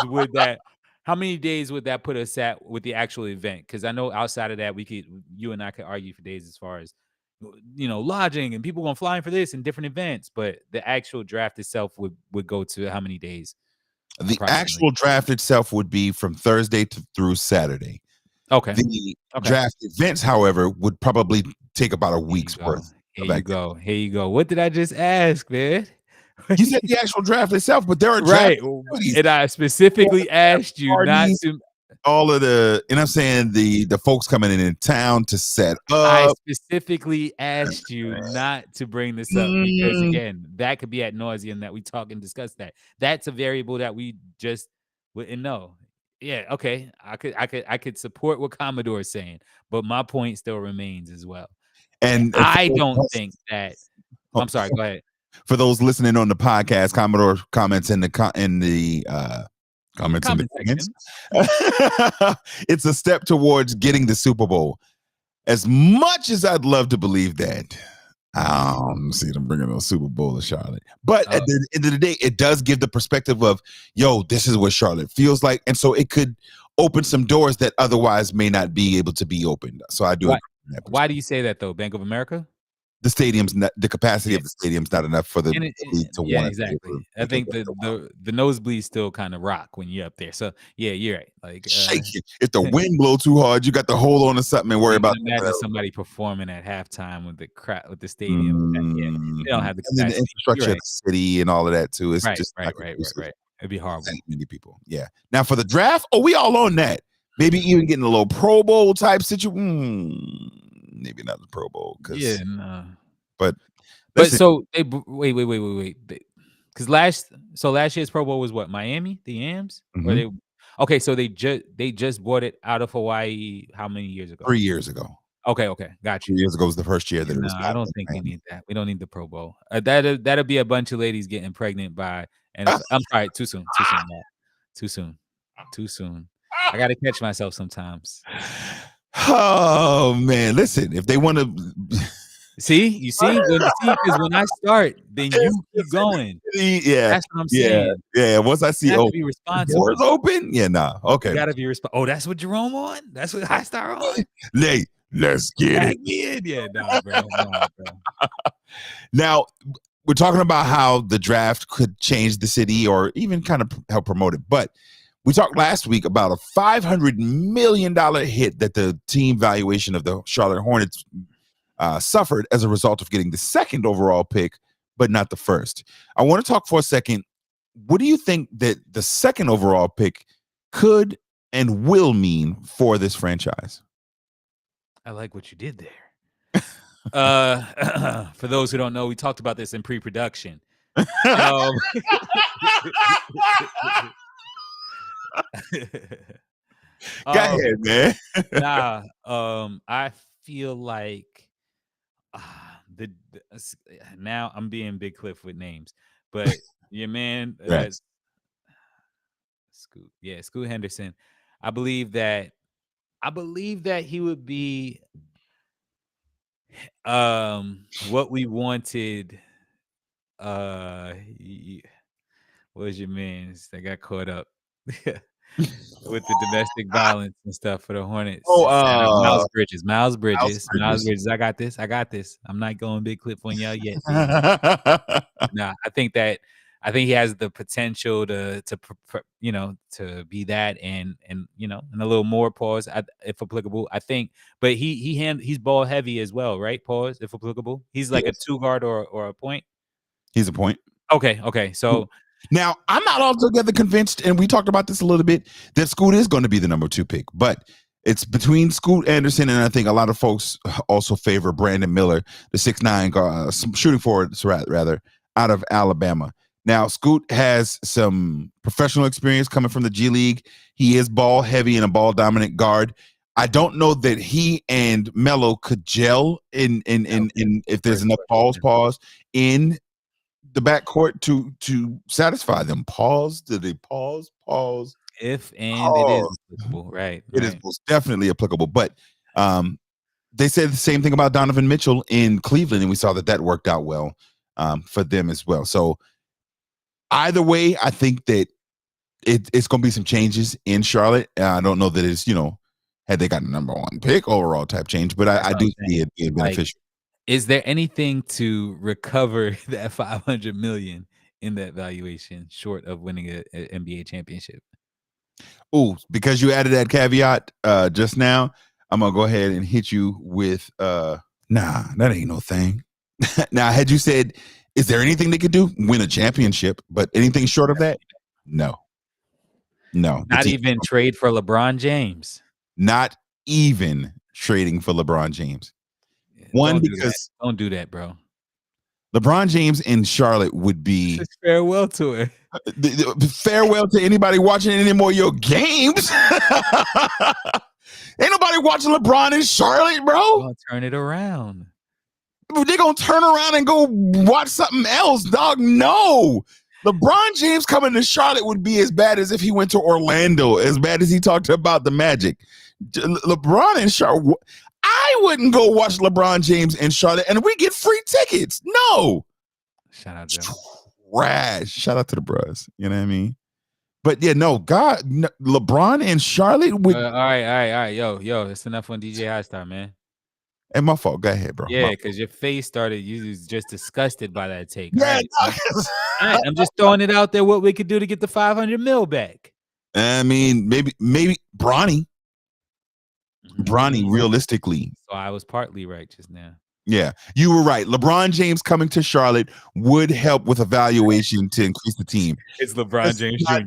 would that put us at with the actual event? Because I know outside of that, you and I could argue for days as far as lodging and people going flying for this and different events, but the actual draft itself would go to how many days? The actual draft itself would be from Thursday through Saturday. Okay. The draft events, however, would probably take about a week's worth. Here you go. What did I just ask, man? You said the actual draft itself, but there are right. And I specifically asked you not to. All of the, I'm saying the folks coming in town to set up. I specifically asked you not to bring this up because again, that could be ad nauseum that we talk and discuss that. That's a variable that we just wouldn't know. Yeah, okay. I could support what Commodore is saying, but my point still remains as well. And I don't think that. I'm sorry. Go ahead. For those listening on the podcast, Commodore comments in the comments in the comments. It's a step towards getting the Super Bowl. As much as I'd love to believe that, I don't see them bringing a Super Bowl to Charlotte. But at the end of the day, it does give the perspective of, this is what Charlotte feels like. And so it could open some doors that otherwise may not be able to be opened. So I do. Why do you say that, though? Bank of America? the stadium's not, the capacity of the stadium's not enough for the league to want. Exactly. I think the nosebleeds still kind of rock when you're up there. So yeah, you're right. Like shake it. If the wind blow too hard, you got to hold on to something and worry about. Imagine somebody performing at halftime with the stadium. They don't have the capacity. And then the infrastructure of the city and all of that too. It's just right. It'd be horrible. Many people. Yeah. Now for the draft, we all on that. Maybe even getting a little Pro Bowl type situation. Maybe not the Pro Bowl, but so they wait. Because last year's Pro Bowl was what? Miami, the Yams? Mm-hmm. So they just bought it out of Hawaii how many years ago? 3 years ago. Okay, got you. 3 years ago was the first year that it was. I don't think we need that. We don't need the Pro Bowl. That'll be a bunch of ladies getting pregnant by. And I'm sorry, too soon. I gotta catch myself sometimes. Oh man, listen, if they want to see, because when I start, then you keep going. Yeah, that's what I'm saying. Yeah. Once I see be responsible. Doors open, okay. You gotta be responsible. Oh, that's what Jerome on. That's what I start on. Let's get it. Yeah, nah, bro. Now we're talking about how the draft could change the city or even kind of help promote it, but. We talked last week about a $500 million hit that the team valuation of the Charlotte Hornets suffered as a result of getting the second overall pick, but not the first. I want to talk for a second. What do you think that the second overall pick could and will mean for this franchise? I like what you did there. For those who don't know, we talked about this in pre-production. Go ahead, man. I feel like now I'm being Big Cliff with names, but your man, Scoot Henderson. I believe that he would be what we wanted. What was your man's that got caught up? With the domestic violence and stuff for the Hornets. Miles Bridges. I got this. I'm not going Big Clip on y'all yet. Nah, I think he has the potential to be that and and a little more pause if applicable. I think, but he's ball heavy as well, right? Pause if applicable. He's like a 2 guard or a point. He's a point. Okay. So. Now, I'm not altogether convinced, and we talked about this a little bit, that Scoot is going to be the number 2 pick, but it's between Scoot Anderson and I think a lot of folks also favor Brandon Miller, the 6'9" shooting forward, rather, out of Alabama. Now, Scoot has some professional experience coming from the G League. He is ball heavy and a ball dominant guard. I don't know that he and Melo could gel in if there's enough pause in the backcourt to satisfy them. Did they pause? It is applicable, right? It is most definitely applicable. But they said the same thing about Donovan Mitchell in Cleveland, and we saw that worked out well for them as well. So either way, I think that it's going to be some changes in Charlotte. I don't know that it's had they got a number 1 pick overall type change, but I do see it being beneficial. Is there anything to recover that $500 million in that valuation short of winning an NBA championship? Oh, because you added that caveat just now, I'm gonna go ahead and hit you with nah, that ain't no thing. Now, had you said, is there anything they could do? Win a championship, but anything short of that? No. Not even trade for LeBron James. Not even trading for LeBron James. Don't do that, bro. LeBron James in Charlotte would be farewell to it. Farewell to anybody watching any more of your games. Ain't nobody watching LeBron in Charlotte, bro. Turn it around. They're gonna turn around and go watch something else, dog. No. LeBron James coming to Charlotte would be as bad as if he went to Orlando, as bad as he talked about the Magic. LeBron in Charlotte. I wouldn't go watch LeBron James in Charlotte and we get free tickets. No. Shout out to trash. Shout out to the bros. You know what I mean? But yeah, no, LeBron in Charlotte would. All right. Yo, it's enough on DJ Highstar, man. And my fault. Go ahead, bro. Yeah, because your face started. You was just disgusted by that take. Yeah, All right, I'm just throwing it out there. What we could do to get the 500 mil back. I mean, maybe Bronny. Bronny, realistically. So I was partly right just now. Yeah, you were right. LeBron James coming to Charlotte would help with evaluation to increase the team. It's LeBron James Jr.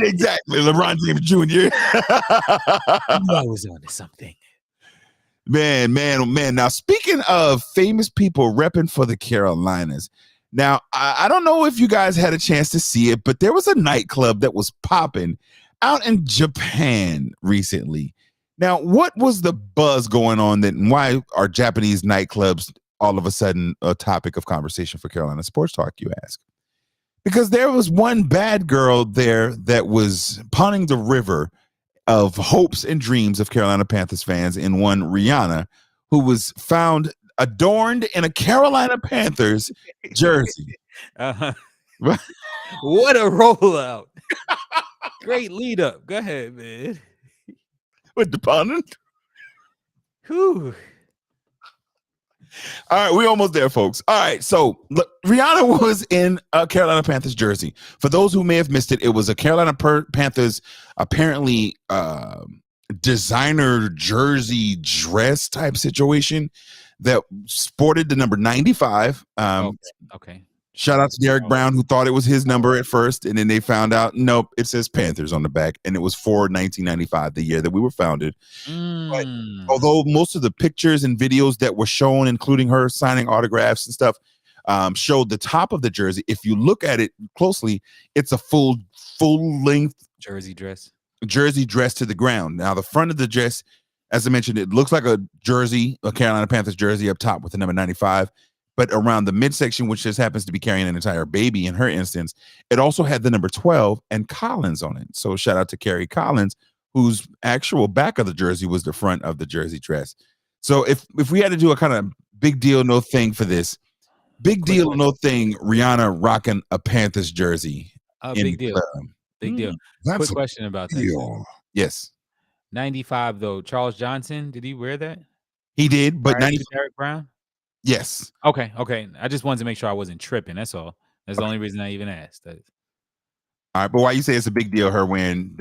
Exactly, LeBron James Jr. I knew I was on to something. Man. Now, speaking of famous people repping for the Carolinas, now I don't know if you guys had a chance to see it, but there was a nightclub that was popping out in Japan recently. Now, what was the buzz going on that, and why are Japanese nightclubs all of a sudden a topic of conversation for Carolina Sports Talk, you ask? Because there was one bad girl there that was pawning the river of hopes and dreams of Carolina Panthers fans in one Rihanna, who was found adorned in a Carolina Panthers jersey. Uh-huh. What a rollout. Great lead up. Go ahead, man. With the pun. Whew. All right, we're almost there, folks. All right, so look, Rihanna was in a Carolina Panthers jersey. For those who may have missed it, it was a Carolina Panthers apparently designer jersey dress type situation that sported the number 95. Okay. Shout out to Derek Brown, who thought it was his number at first, and then they found out, nope, it says Panthers on the back, and it was for 1995, the year that we were founded. But although most of the pictures and videos that were shown, including her signing autographs and stuff, showed the top of the jersey, if you look at it closely, it's a full-length jersey dress to the ground. Now, the front of the dress, as I mentioned, it looks like a jersey, a Carolina Panthers jersey up top with the number 95. But around the midsection, which just happens to be carrying an entire baby in her instance, it also had the number 12 and Collins on it. So shout out to Kerry Collins, whose actual back of the jersey was the front of the jersey dress. So if we had to do a kind of big deal, no thing for this, big deal, no thing, Rihanna rocking a Panthers jersey. Big deal. Big deal. Quick question about that. Yes. 95, though. Charles Johnson, did he wear that? He did, but 90. Derek Brown? Yes. Okay. I just wanted to make sure I wasn't tripping. That's all. That's the only reason I even asked. All right, but why you say it's a big deal her wearing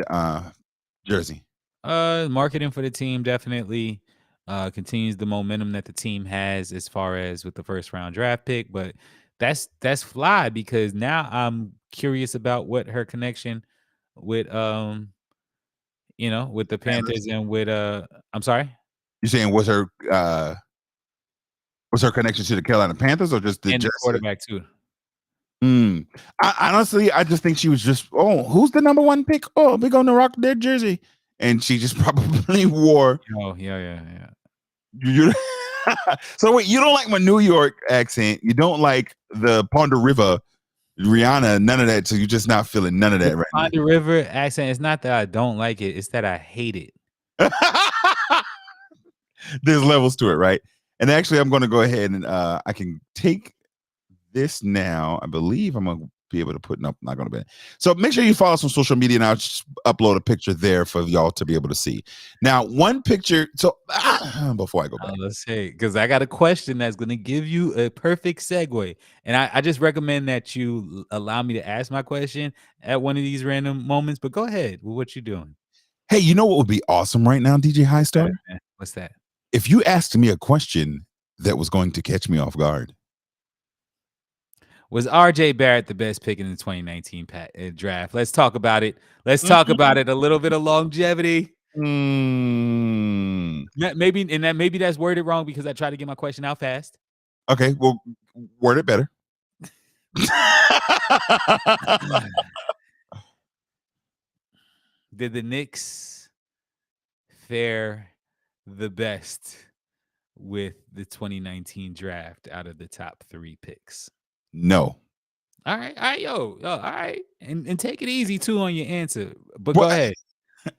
jersey? Marketing for the team definitely continues the momentum that the team has as far as with the first round draft pick. But that's fly, because now I'm curious about what her connection with with the Panthers and with I'm sorry? You're saying was her connection to the Carolina Panthers or just the quarterback too? I honestly just think she was just, who's the number one pick? Oh, we're gonna rock their jersey, and she just probably wore. Oh yeah. So wait, you don't like my New York accent? You don't like the Ponder River Rihanna? None of that. So you're just not feeling none of that right now. Ponder River accent. It's not that I don't like it; it's that I hate it. There's levels to it, right? And actually, I'm going to go ahead and I can take this now. I believe I'm going to be able to put up. Not going to be. So make sure you follow us on social media, and I'll just upload a picture there for y'all to be able to see. Now, one picture. So before I go back, let's say, because I got a question that's going to give you a perfect segue, and I just recommend that you allow me to ask my question at one of these random moments. But go ahead with what you're doing. Hey, you know what would be awesome right now, DJ Highstar? What's that? If you asked me a question that was going to catch me off guard. Was RJ Barrett the best pick in the 2019 draft? Let's talk about it. Let's talk about it. A little bit of longevity. Maybe that's worded wrong because I tried to get my question out fast. Okay, well, word it better. Did the Knicks fare the best with the 2019 draft out of the top 3 picks? No. All right, all right, and take it easy too on your answer. But go ahead.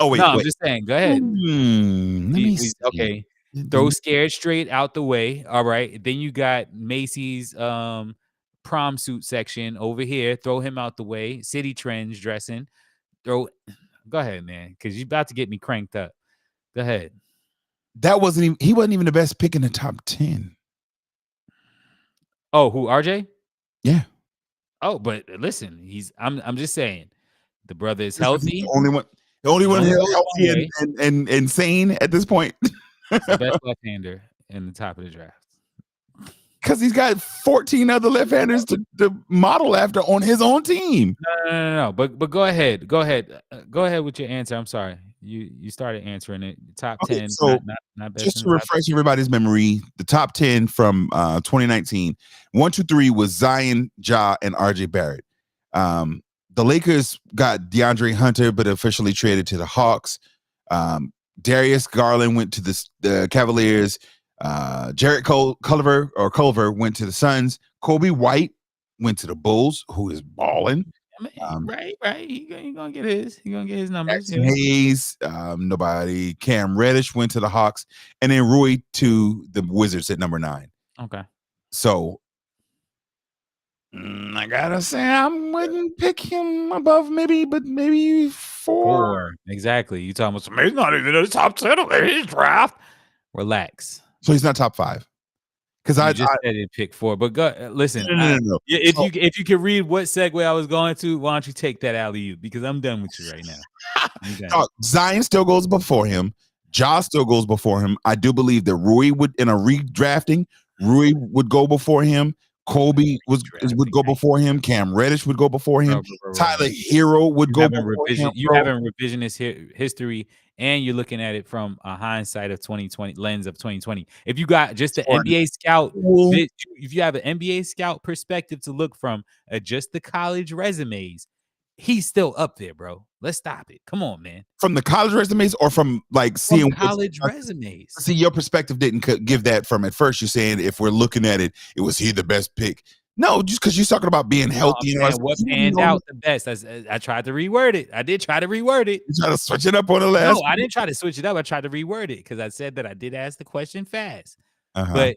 Oh wait, I'm just saying. Go ahead. Let me see. Okay, throw Scared Straight out the way. All right, then you got Macy's prom suit section over here. Throw him out the way. City Trends dressing. Go ahead, man, because you're about to get me cranked up. Go ahead. he wasn't even the best pick in the top 10. Oh, who, RJ? Yeah. Oh, but listen, I'm just saying, the brother is healthy. The only one healthy and insane at this point. The best left-hander in the top of the draft. Because he's got 14 other left-handers to model after on his own team. No. But go ahead. Go ahead with your answer. I'm sorry. You started answering it. Top 10. So not best just to refresh everybody's memory, the top 10 from 2019, 1, 2, 3 was Zion, Ja, and RJ Barrett. The Lakers got DeAndre Hunter, but officially traded to the Hawks. Darius Garland went to the Cavaliers. Jarrett Culver went to the Suns. Kobe White went to the Bulls, who is balling. Right. He gonna get his. He gonna get his numbers. Hayes, nobody. Cam Reddish went to the Hawks, and then Rui to the Wizards at number 9. Okay. So I gotta say I wouldn't pick him above maybe 4. Exactly. You talking about somebody? He's not even in the top 10 of his draft. Relax. So he's not top 5. Because I just said it pick 4, but go listen. No. If you could read what segue I was going to, why don't you take that alley-oop? Because I'm done with you right now. Zion still goes before him. Ja still goes before him. I do believe that Rui would, in a redrafting, Rui would go before him. Kobe would go before him. Cam Reddish would go before him. Tyler Hero would go before him. You having revisionist history, and you're looking at it from a hindsight of 2020 lens of 2020. If you got just the NBA scout, if you have an NBA scout perspective to look from, just the college resumes, he's still up there, bro. Let's stop it. Come on, man. From the college resumes or from seeing college resumes? See, your perspective didn't give that from at first. You're saying if we're looking at it, was he the best pick? No, just because you're talking about being healthy. What panned out the best? I tried to reword it. I did try to reword it. You try to switch it up on the last. No, I didn't try to switch it up. I tried to reword it because I said that I did ask the question fast. But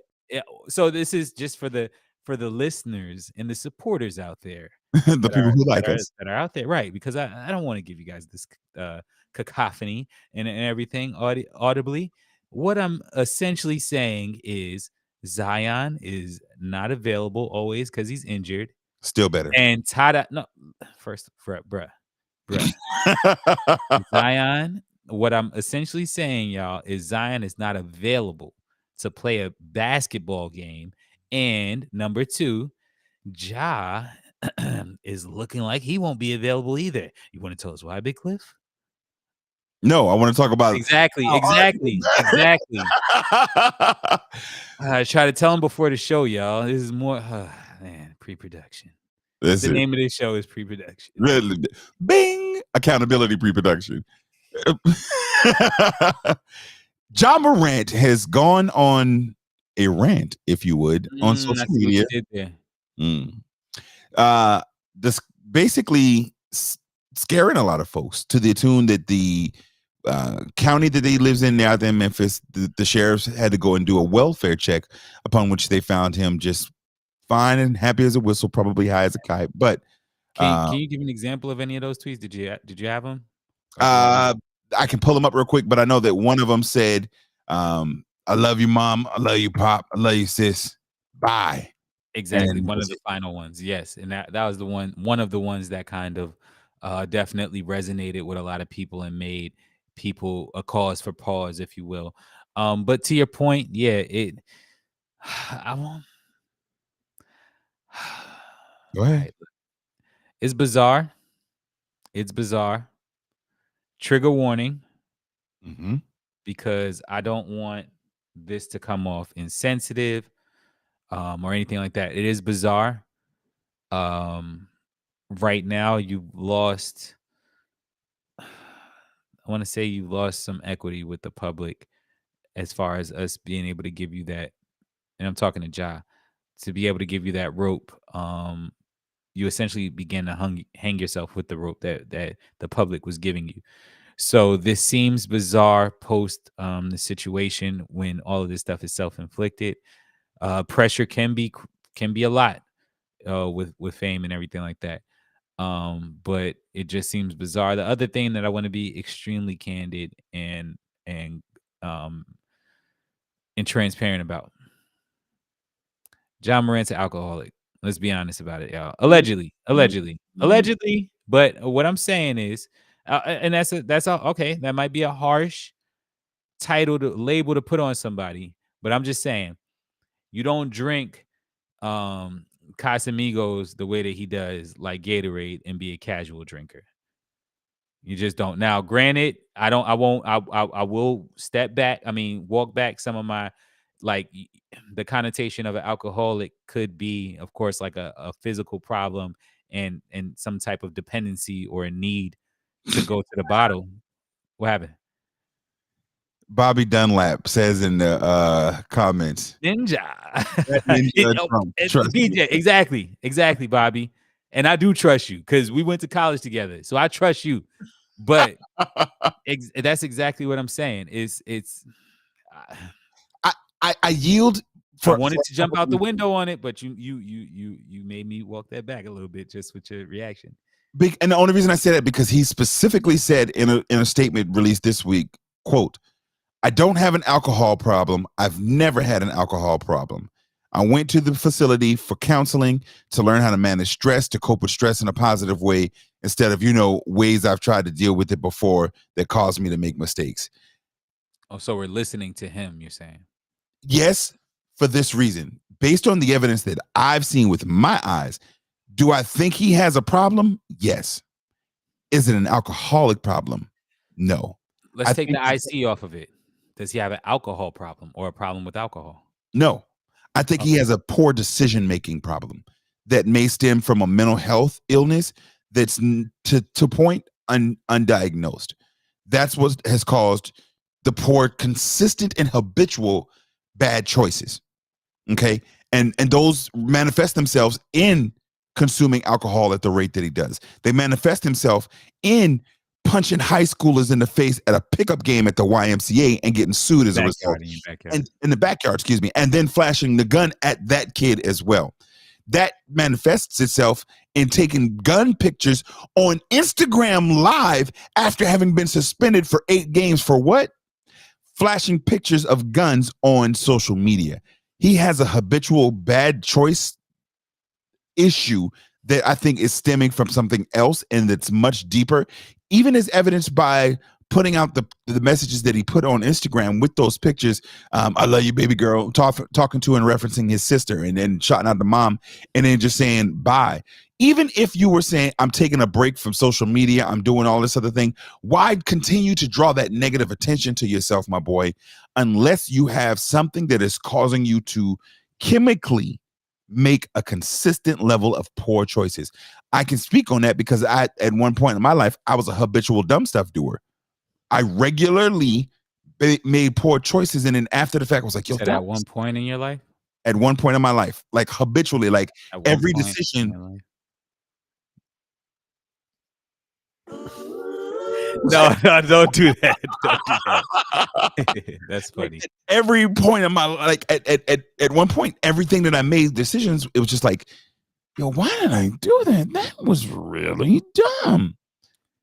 so this is just for the listeners and the supporters out there. The people who like us that are out there, right? Because I don't want to give you guys this cacophony and everything audibly. What I'm essentially saying is Zion is not available always because he's injured. Still better. And bruh. Zion, what I'm essentially saying, y'all, is Zion is not available to play a basketball game. And number 2, Ja is looking like he won't be available either. You want to tell us why, Big Cliff? No, I want to talk about exactly. I try to tell him before the show, y'all. This is more pre-production. The name of this show is pre-production. Bing! Accountability pre-production. Ja Morant has gone on a rant, if you would, on social media. This basically scaring a lot of folks to the tune that the county that he lives in now, in Memphis, the sheriffs had to go and do a welfare check, upon which they found him just fine and happy as a whistle, probably high as a kite. But can you give an example of any of those tweets? Did you have them? I can pull them up real quick, but I know that one of them said, "I love you, mom. I love you, pop. I love you, sis. Bye." Exactly, one of the final ones. Yes, and that was the one of the ones that kind of definitely resonated with a lot of people and made people a cause for pause, if you will. But to your point, yeah, I won't. Go ahead. It's bizarre. It's bizarre. Trigger warning. Because I don't want this to come off insensitive or anything like that. It is bizarre. Right now, you've lost. I want to say you lost some equity with the public as far as us being able to give you that. And I'm talking to Ja, to be able to give you that rope. You essentially begin to hang yourself with the rope that the public was giving you. So this seems bizarre post the situation when all of this stuff is self-inflicted. Pressure can be a lot with fame and everything like that. But it just seems bizarre. The other thing that I want to be extremely candid and and transparent about. Ja Morant's an alcoholic. Let's be honest about it, y'all. Allegedly. But what I'm saying is, and that's okay. That might be a harsh label to put on somebody, but I'm just saying, you don't drink Casamigos the way that he does, like Gatorade, and be a casual drinker. You just don't. Now, granted, I will step back. I mean, walk back some of my, like, the connotation of an alcoholic could be, of course, like a physical problem and some type of dependency or a need to go to the bottle. What happened? Bobby Dunlap says in the comments, Ninja. Trust DJ, exactly, Bobby. And I do trust you because we went to college together, so I trust you. But that's exactly what I'm saying. I yield. I wanted to jump out the window on it, but you made me walk that back a little bit just with your reaction. And the only reason I say that because he specifically said in a statement released this week, quote, "I don't have an alcohol problem. I've never had an alcohol problem. I went to the facility for counseling to learn how to manage stress, to cope with stress in a positive way, instead of, ways I've tried to deal with it before that caused me to make mistakes." Oh, so we're listening to him, you're saying? Yes, for this reason. Based on the evidence that I've seen with my eyes, do I think he has a problem? Yes. Is it an alcoholic problem? No. Let's take the IC off of it. Does he have an alcohol problem or a problem with alcohol? No. I think he has a poor decision-making problem that may stem from a mental health illness that's to point undiagnosed. That's what has caused the poor, consistent and habitual bad choices. Okay. And those manifest themselves in consuming alcohol at the rate that he does. They manifest themselves in punching high schoolers in the face at a pickup game at the YMCA and getting sued as a result. And in the backyard, excuse me, and then flashing the gun at that kid as well. That manifests itself in taking gun pictures on Instagram Live after having been suspended for 8 games for what? Flashing pictures of guns on social media. He has a habitual bad choice issue that I think is stemming from something else and that's much deeper, even as evidenced by putting out the messages that he put on Instagram with those pictures. I love you, baby girl, talking to and referencing his sister, and then shouting out the mom, and then just saying bye. Even if you were saying, I'm taking a break from social media, I'm doing all this other thing, why continue to draw that negative attention to yourself, my boy, unless you have something that is causing you to chemically make a consistent level of poor choices? I can speak on that because at one point in my life, I was a habitual dumb stuff doer. I regularly made poor choices, and then after the fact, I was like, "Yo, at one point in your life." At one point in my life, like habitually, like every decision. No, don't do that. Don't do that. That's funny. Every point in my like at one point, everything that I made decisions, it was just like, yo, why did I do that? That was really dumb.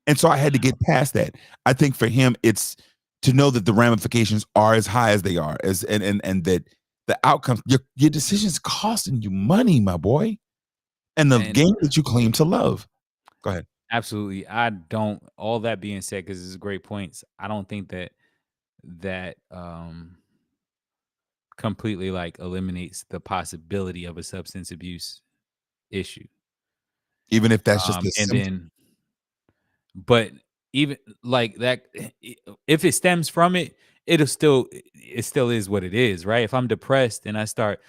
And so I had to get past that. I think for him, it's to know that the ramifications are as high as they are, and that the outcomes, your decisions costing you money, my boy, and the game that you claim to love. Go ahead. Absolutely. I don't, all that being said, because it's great points, I don't think that completely like eliminates the possibility of a substance abuse issue. Even if that's just but even like that, if it stems from it, it still is what it is, right? If I'm depressed and I start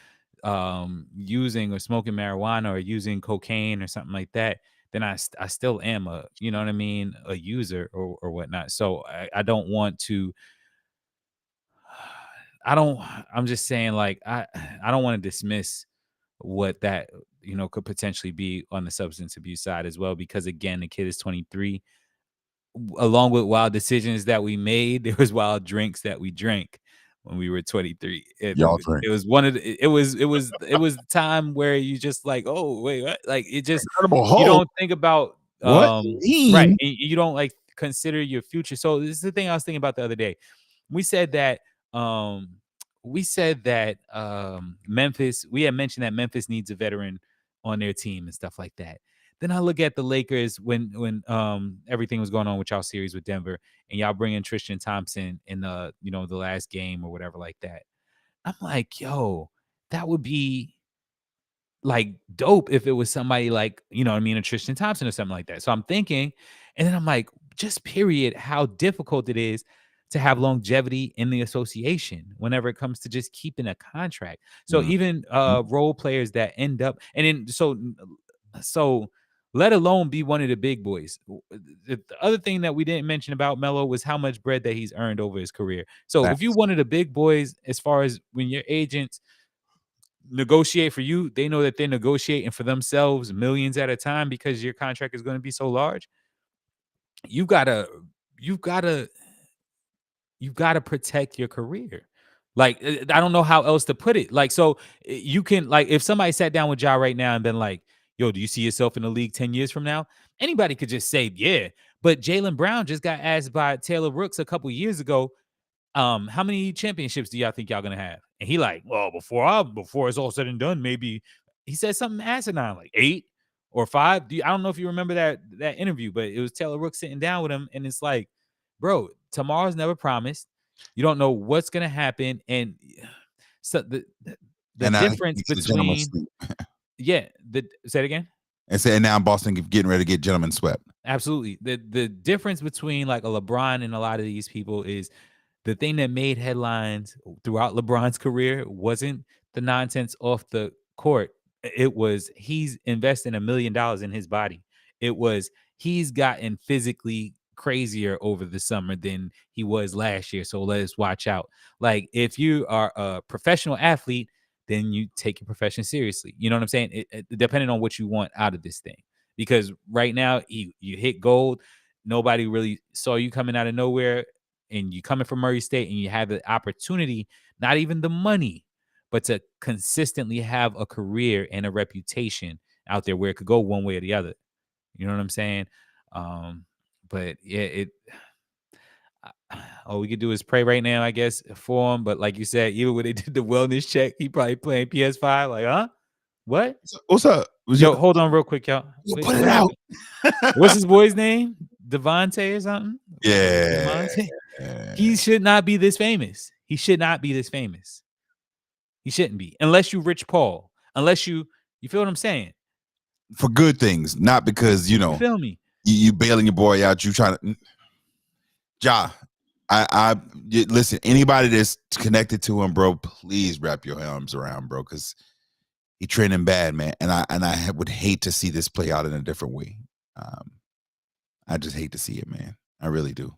using or smoking marijuana or using cocaine or something like that, then I still am a, you know what I mean, a user or whatnot. So I don't want to, I'm just saying, like, I don't want to dismiss what that, could potentially be on the substance abuse side as well, because again, the kid is 23. Along with wild decisions that we made, there was wild drinks that we drank when we were 23. It was one of the, it was the time where you just like, oh wait, what? Like it just, you don't think about right. You don't like consider your future. So this is the thing I was thinking about the other day. We said that we said that Memphis, we had mentioned that Memphis needs a veteran on their team and stuff like that. Then I look at the Lakers when everything was going on with y'all series with Denver, and y'all bring in Tristan Thompson in the the last game or whatever like that. I'm like, yo, that would be like dope if it was somebody like, a Tristan Thompson or something like that. So I'm thinking, and then I'm like, just period, how difficult it is to have longevity in the association whenever it comes to just keeping a contract. So even role players that end up, and then so let alone be one of the big boys. The other thing that we didn't mention about Melo was how much bread that he's earned over his career. So if you one of the big boys, as far as when your agents negotiate for you, they know that they're negotiating for themselves millions at a time because your contract is going to be so large. You've got to protect your career. Like, I don't know how else to put it. Like, so you can, like, if somebody sat down with Ja right now and been like, yo, do you see yourself in the league 10 years from now? Anybody could just say, yeah. But Jaylen Brown just got asked by Taylor Rooks a couple years ago, how many championships do y'all think y'all gonna have? And he like, well, before it's all said and done, maybe he said something asinine like 8 or 5. I don't know if you remember that interview, but it was Taylor Rooks sitting down with him, and it's like, bro, tomorrow's never promised. You don't know what's gonna happen, and so the difference between say it again. And say now Boston getting ready to get gentlemen swept. Absolutely. The difference between like a LeBron and a lot of these people is the thing that made headlines throughout LeBron's career wasn't the nonsense off the court. It was he's investing $1 million in his body. It was he's gotten physically crazier over the summer than he was last year. So let's watch out. Like, if you are a professional athlete, then you take your profession seriously. You know what I'm saying? Depending on what you want out of this thing. Because right now you hit gold. Nobody really saw you coming out of nowhere, and you coming from Murray State, and you have the opportunity, not even the money, but to consistently have a career and a reputation out there where it could go one way or the other. You know what I'm saying? But yeah, all we could do is pray right now, I guess, for him. But like you said, even when they did the wellness check, he probably playing PS5. Like, huh? What? What's up? Yo, hold on real quick, y'all. Put it out. What's his boy's name? Devontae or something? Yeah. He should not be this famous. He should not be this famous. He shouldn't be. Unless you Rich Paul. Unless you feel what I'm saying? For good things, not because, You feel me? You bailing your boy out. You trying to Ja. Listen, anybody that's connected to him, bro, please wrap your arms around, bro, because he training bad, man. And I would hate to see this play out in a different way. I just hate to see it, man. I really do.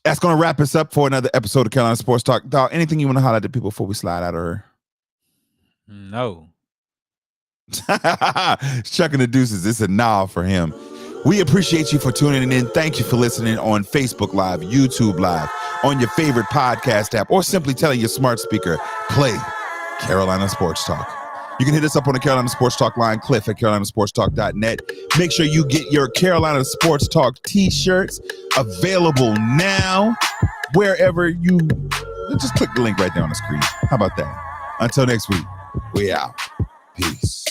That's going to wrap us up for another episode of Carolina Sports Talk. Dog, anything you want to highlight to people before we slide out of her? No. Chucking the deuces. It's a nah for him. We appreciate you for tuning in. Thank you for listening on Facebook Live, YouTube Live, on your favorite podcast app, or simply telling your smart speaker, play Carolina Sports Talk. You can hit us up on the Carolina Sports Talk line, Cliff at carolinasportstalk.net. Make sure you get your Carolina Sports Talk t-shirts available now, wherever you just click the link right there on the screen. How about that? Until next week, we out. Peace.